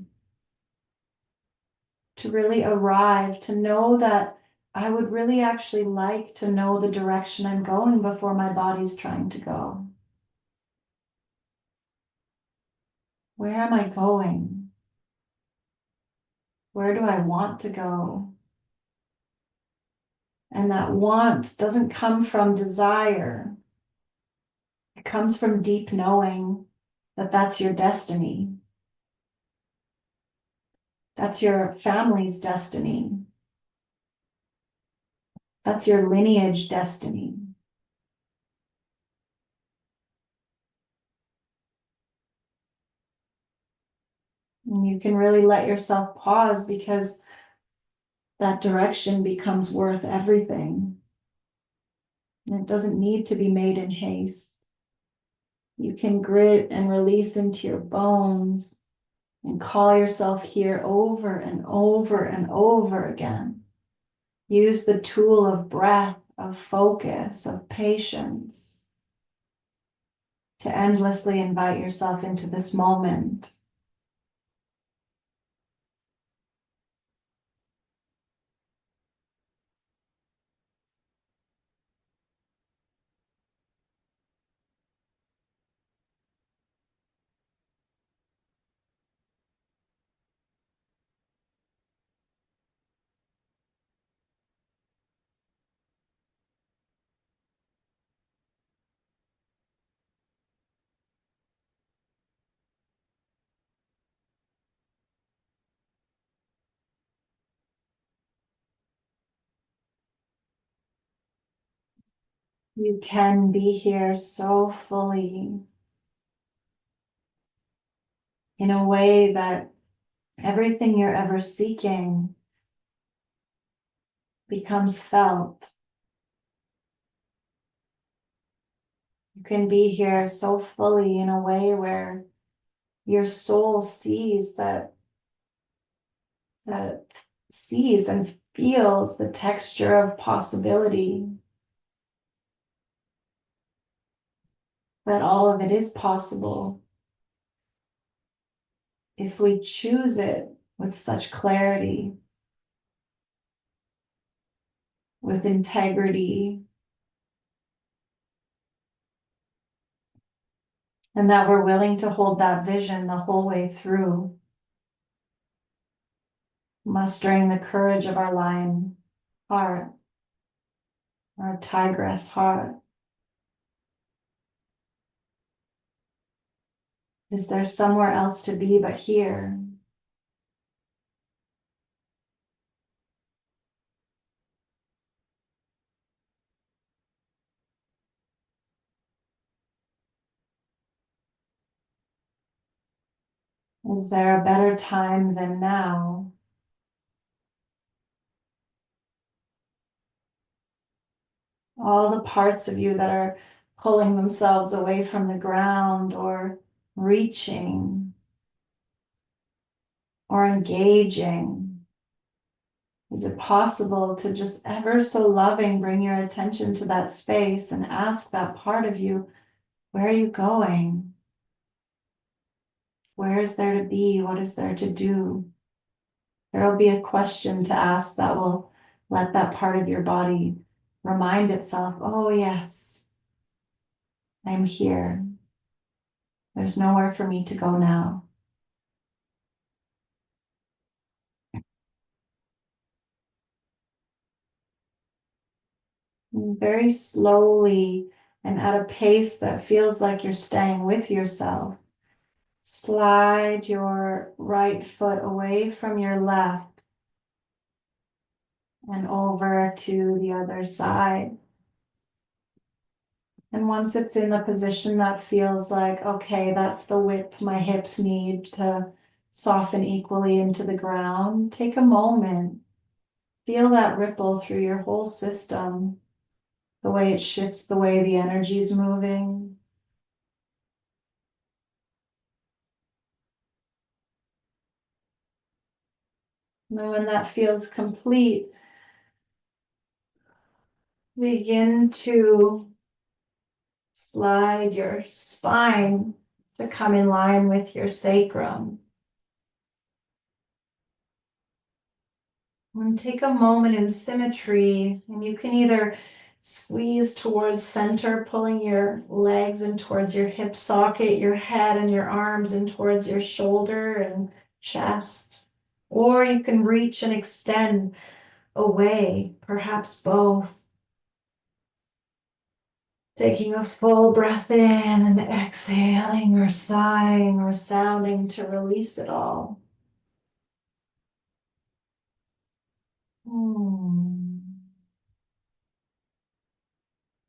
To really arrive, to know that I would really actually like to know the direction I'm going before my body's trying to go. Where am I going? Where do I want to go? And that want doesn't come from desire. It comes from deep knowing that that's your destiny. That's your family's destiny. That's your lineage destiny. And you can really let yourself pause because that direction becomes worth everything. And it doesn't need to be made in haste. You can grit and release into your bones and call yourself here over and over and over again. Use the tool of breath, of focus, of patience to endlessly invite yourself into this moment. You can be here so fully in a way that everything you're ever seeking becomes felt. You can be here so fully in a way where your soul that sees and feels the texture of possibility, that all of it is possible if we choose it with such clarity, with integrity, and that we're willing to hold that vision the whole way through, mustering the courage of our lion heart, our tigress heart. Is there somewhere else to be but here? Is there a better time than now? All the parts of you that are pulling themselves away from the ground or reaching or engaging. Is it possible to just ever so loving bring your attention to that space and ask that part of you, where are you going? Where is there to be? What is there to do? There will be a question to ask that will let that part of your body remind itself, oh yes, I'm here. There's nowhere for me to go now. And very slowly and at a pace that feels like you're staying with yourself, slide your right foot away from your left and over to the other side. And once it's in the position that feels like, okay, that's the width my hips need to soften equally into the ground, take a moment. Feel that ripple through your whole system, the way it shifts, the way the energy is moving. And when that feels complete, begin to slide your spine to come in line with your sacrum. And take a moment in symmetry, and you can either squeeze towards center, pulling your legs in towards your hip socket, your head and your arms in towards your shoulder and chest. Or you can reach and extend away, perhaps both. Taking a full breath in and exhaling or sighing or sounding to release it all.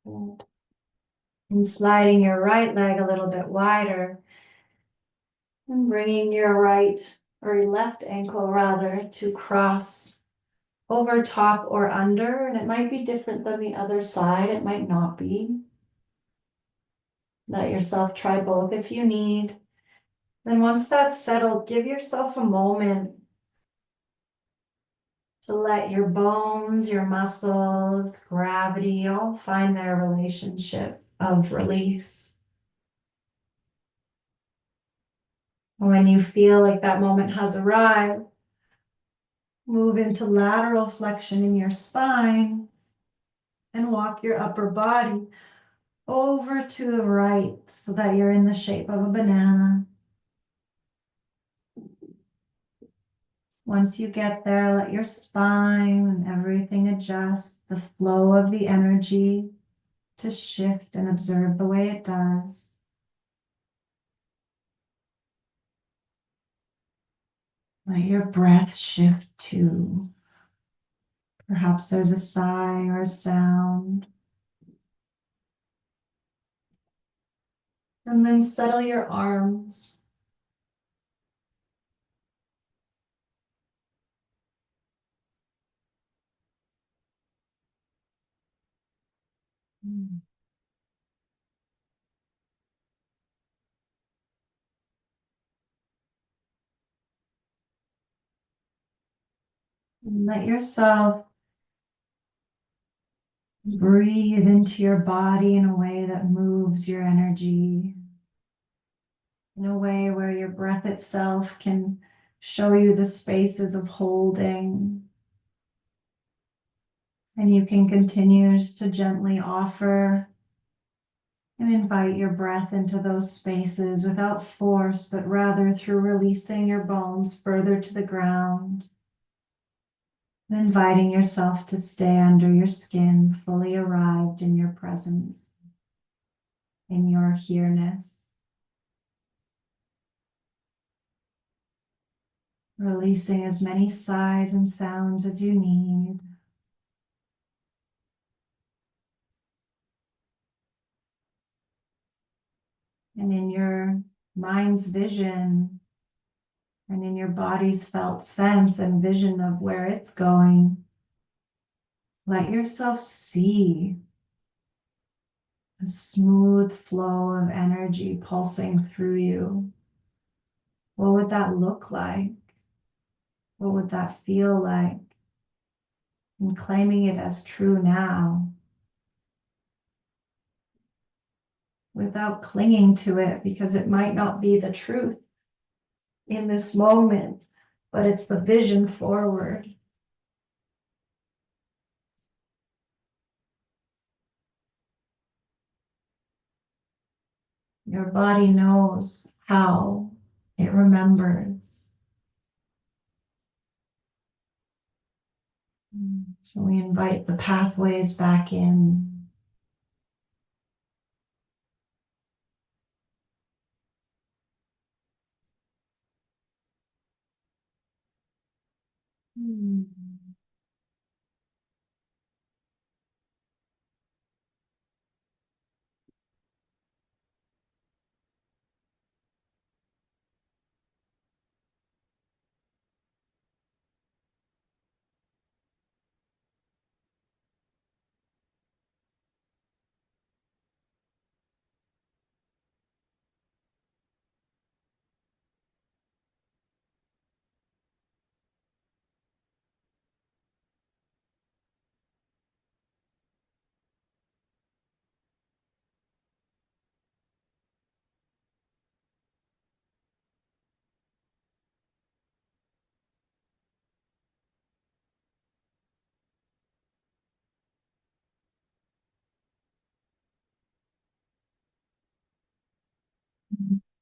Good. And sliding your right leg a little bit wider and bringing your right or your left ankle rather to cross over top or under. And it might be different than the other side. It might not be. Let yourself try both if you need. Then once that's settled, give yourself a moment to let your bones, your muscles, gravity all find their relationship of release. When you feel like that moment has arrived, move into lateral flexion in your spine and walk your upper body over to the right so that you're in the shape of a banana. Once you get there, let your spine and everything adjust, the flow of the energy to shift, and observe the way it does. Let your breath shift too. Perhaps there's a sigh or a sound. And then settle your arms. And let yourself breathe into your body in a way that moves your energy, in a way where your breath itself can show you the spaces of holding. And you can continue just to gently offer and invite your breath into those spaces without force, but rather through releasing your bones further to the ground. And inviting yourself to stay under your skin, fully arrived in your presence, in your here-ness. Releasing as many sighs and sounds as you need. And in your mind's vision and in your body's felt sense and vision of where it's going, let yourself see a smooth flow of energy pulsing through you. What would that look like? What would that feel like? And claiming it as true now without clinging to it, because it might not be the truth in this moment, but it's the vision forward. Your body knows how, it remembers. So we invite the pathways back in. Hmm.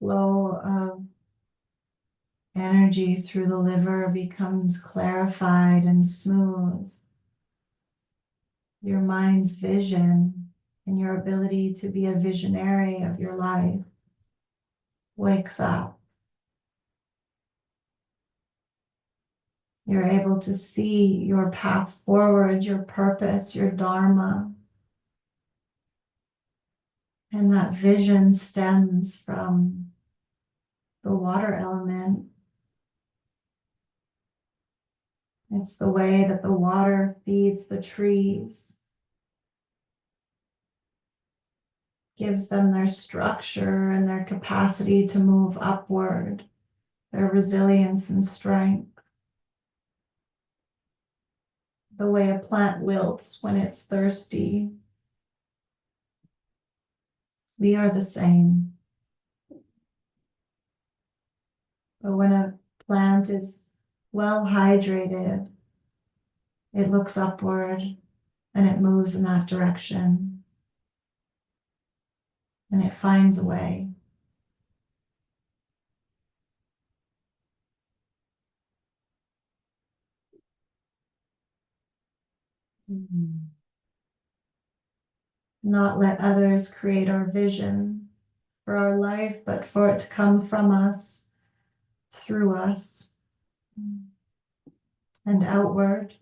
flow of energy through the liver becomes clarified and smooth. Your mind's vision and your ability to be a visionary of your life wakes up. You're able to see your path forward, your purpose, your dharma. And that vision stems from the water element. It's the way that the water feeds the trees, gives them their structure and their capacity to move upward, their resilience and strength. The way a plant wilts when it's thirsty. We are the same. But when a plant is well hydrated, it looks upward and it moves in that direction. And it finds a way. Not let others create our vision for our life, but for it to come from us, through us, and outward.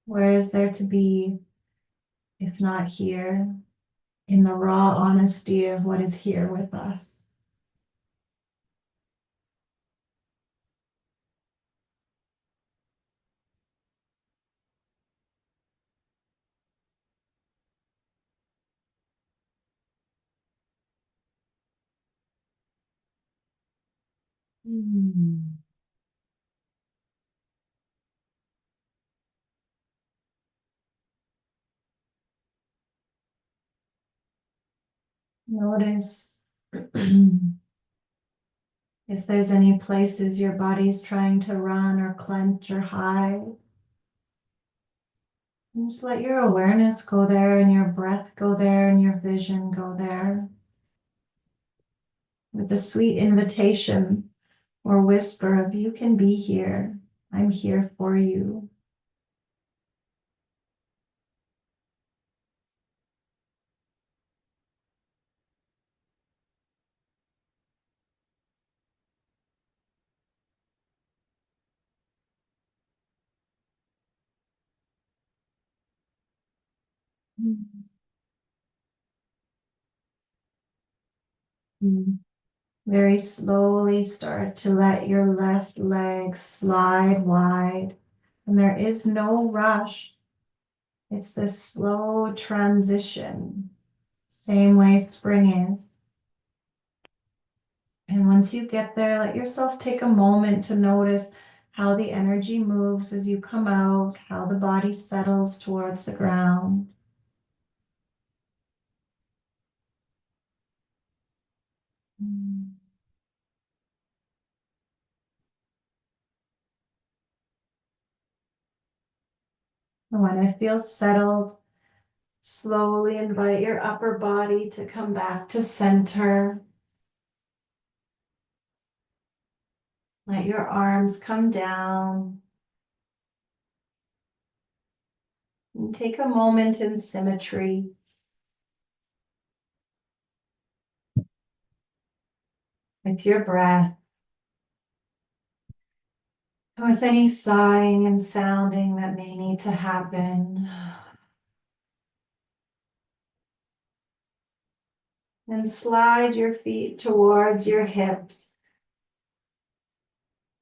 Where is there to be, if not here, in the raw honesty of what is here with us? Notice if there's any places your body's trying to run or clench or hide. And just let your awareness go there and your breath go there and your vision go there. With a sweet invitation or whisper of, you can be here. I'm here for you. Very slowly start to let your left leg slide wide. And there is no rush. It's this slow transition, same way spring is. And once you get there, let yourself take a moment to notice how the energy moves as you come out, how the body settles towards the ground. And when it feels settled, slowly invite your upper body to come back to center. Let your arms come down. And take a moment in symmetry. With your breath. With any sighing and sounding that may need to happen. And slide your feet towards your hips.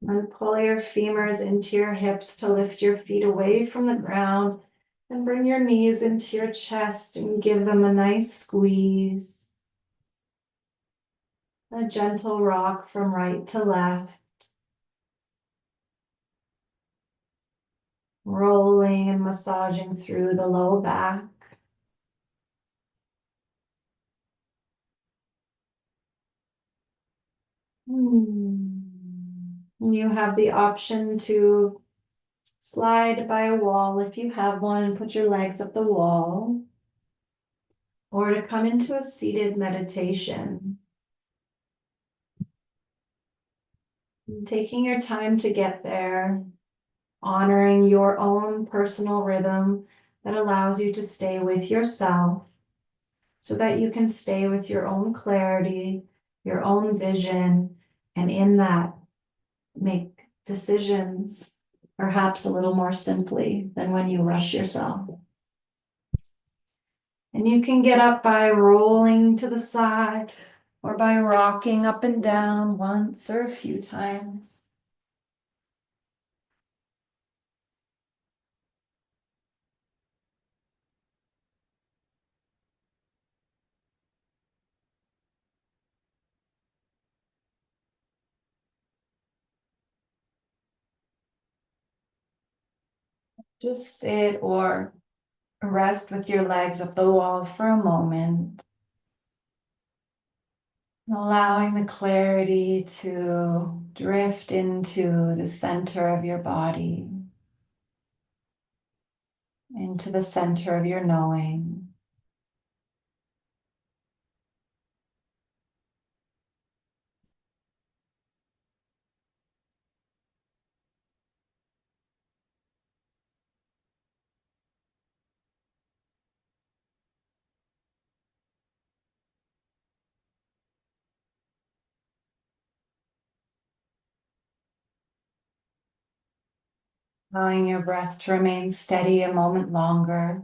And pull your femurs into your hips to lift your feet away from the ground. And bring your knees into your chest and give them a nice squeeze. A gentle rock from right to left. Rolling and massaging through the low back. You have the option to slide by a wall if you have one and put your legs up the wall, or to come into a seated meditation. Taking your time to get there, honoring your own personal rhythm that allows you to stay with yourself so that you can stay with your own clarity, your own vision, and in that make decisions perhaps a little more simply than when you rush yourself. And you can get up by rolling to the side or by rocking up and down once or a few times. Just sit or rest with your legs up the wall for a moment, allowing the clarity to drift into the center of your body, into the center of your knowing. Allowing your breath to remain steady a moment longer.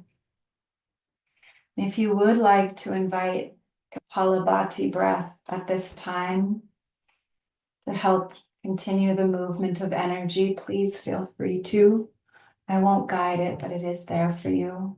And if you would like to invite Kapalabhati breath at this time to help continue the movement of energy, please feel free to. I won't guide it, but it is there for you.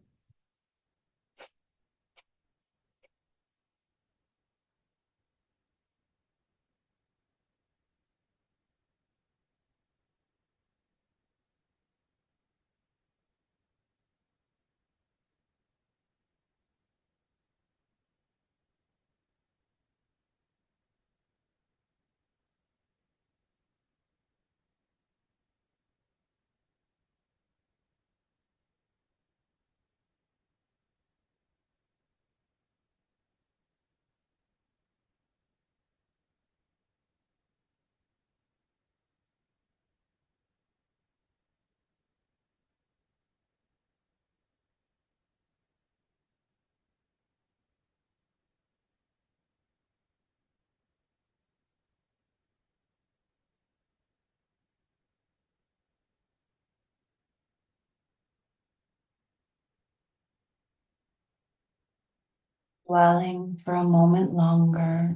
Dwelling for a moment longer,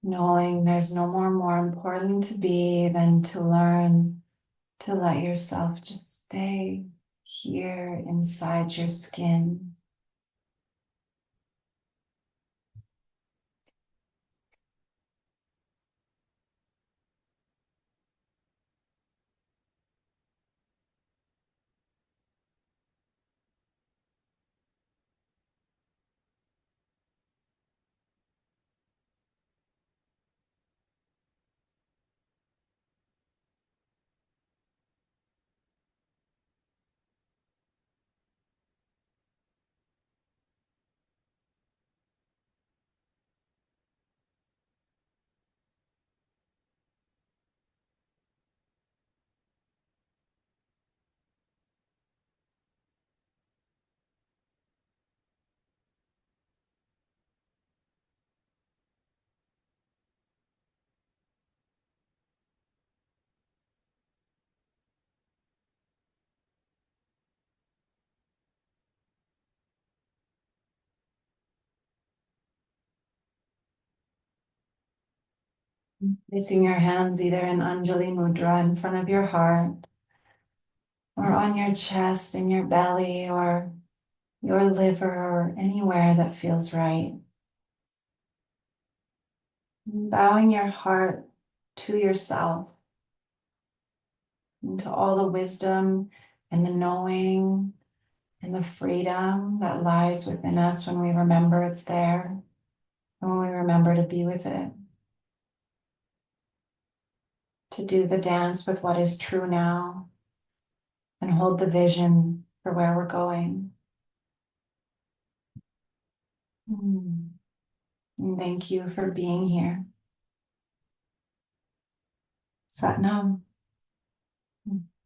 knowing there's no more important to be than to learn to let yourself just stay here inside your skin. Placing your hands either in Anjali Mudra in front of your heart, or on your chest, in your belly, or your liver, or anywhere that feels right. Bowing your heart to yourself, into all the wisdom and the knowing and the freedom that lies within us when we remember it's there and when we remember to be with it. to do the dance with what is true now and hold the vision for where we're going. And thank you for being here. Sat Nam.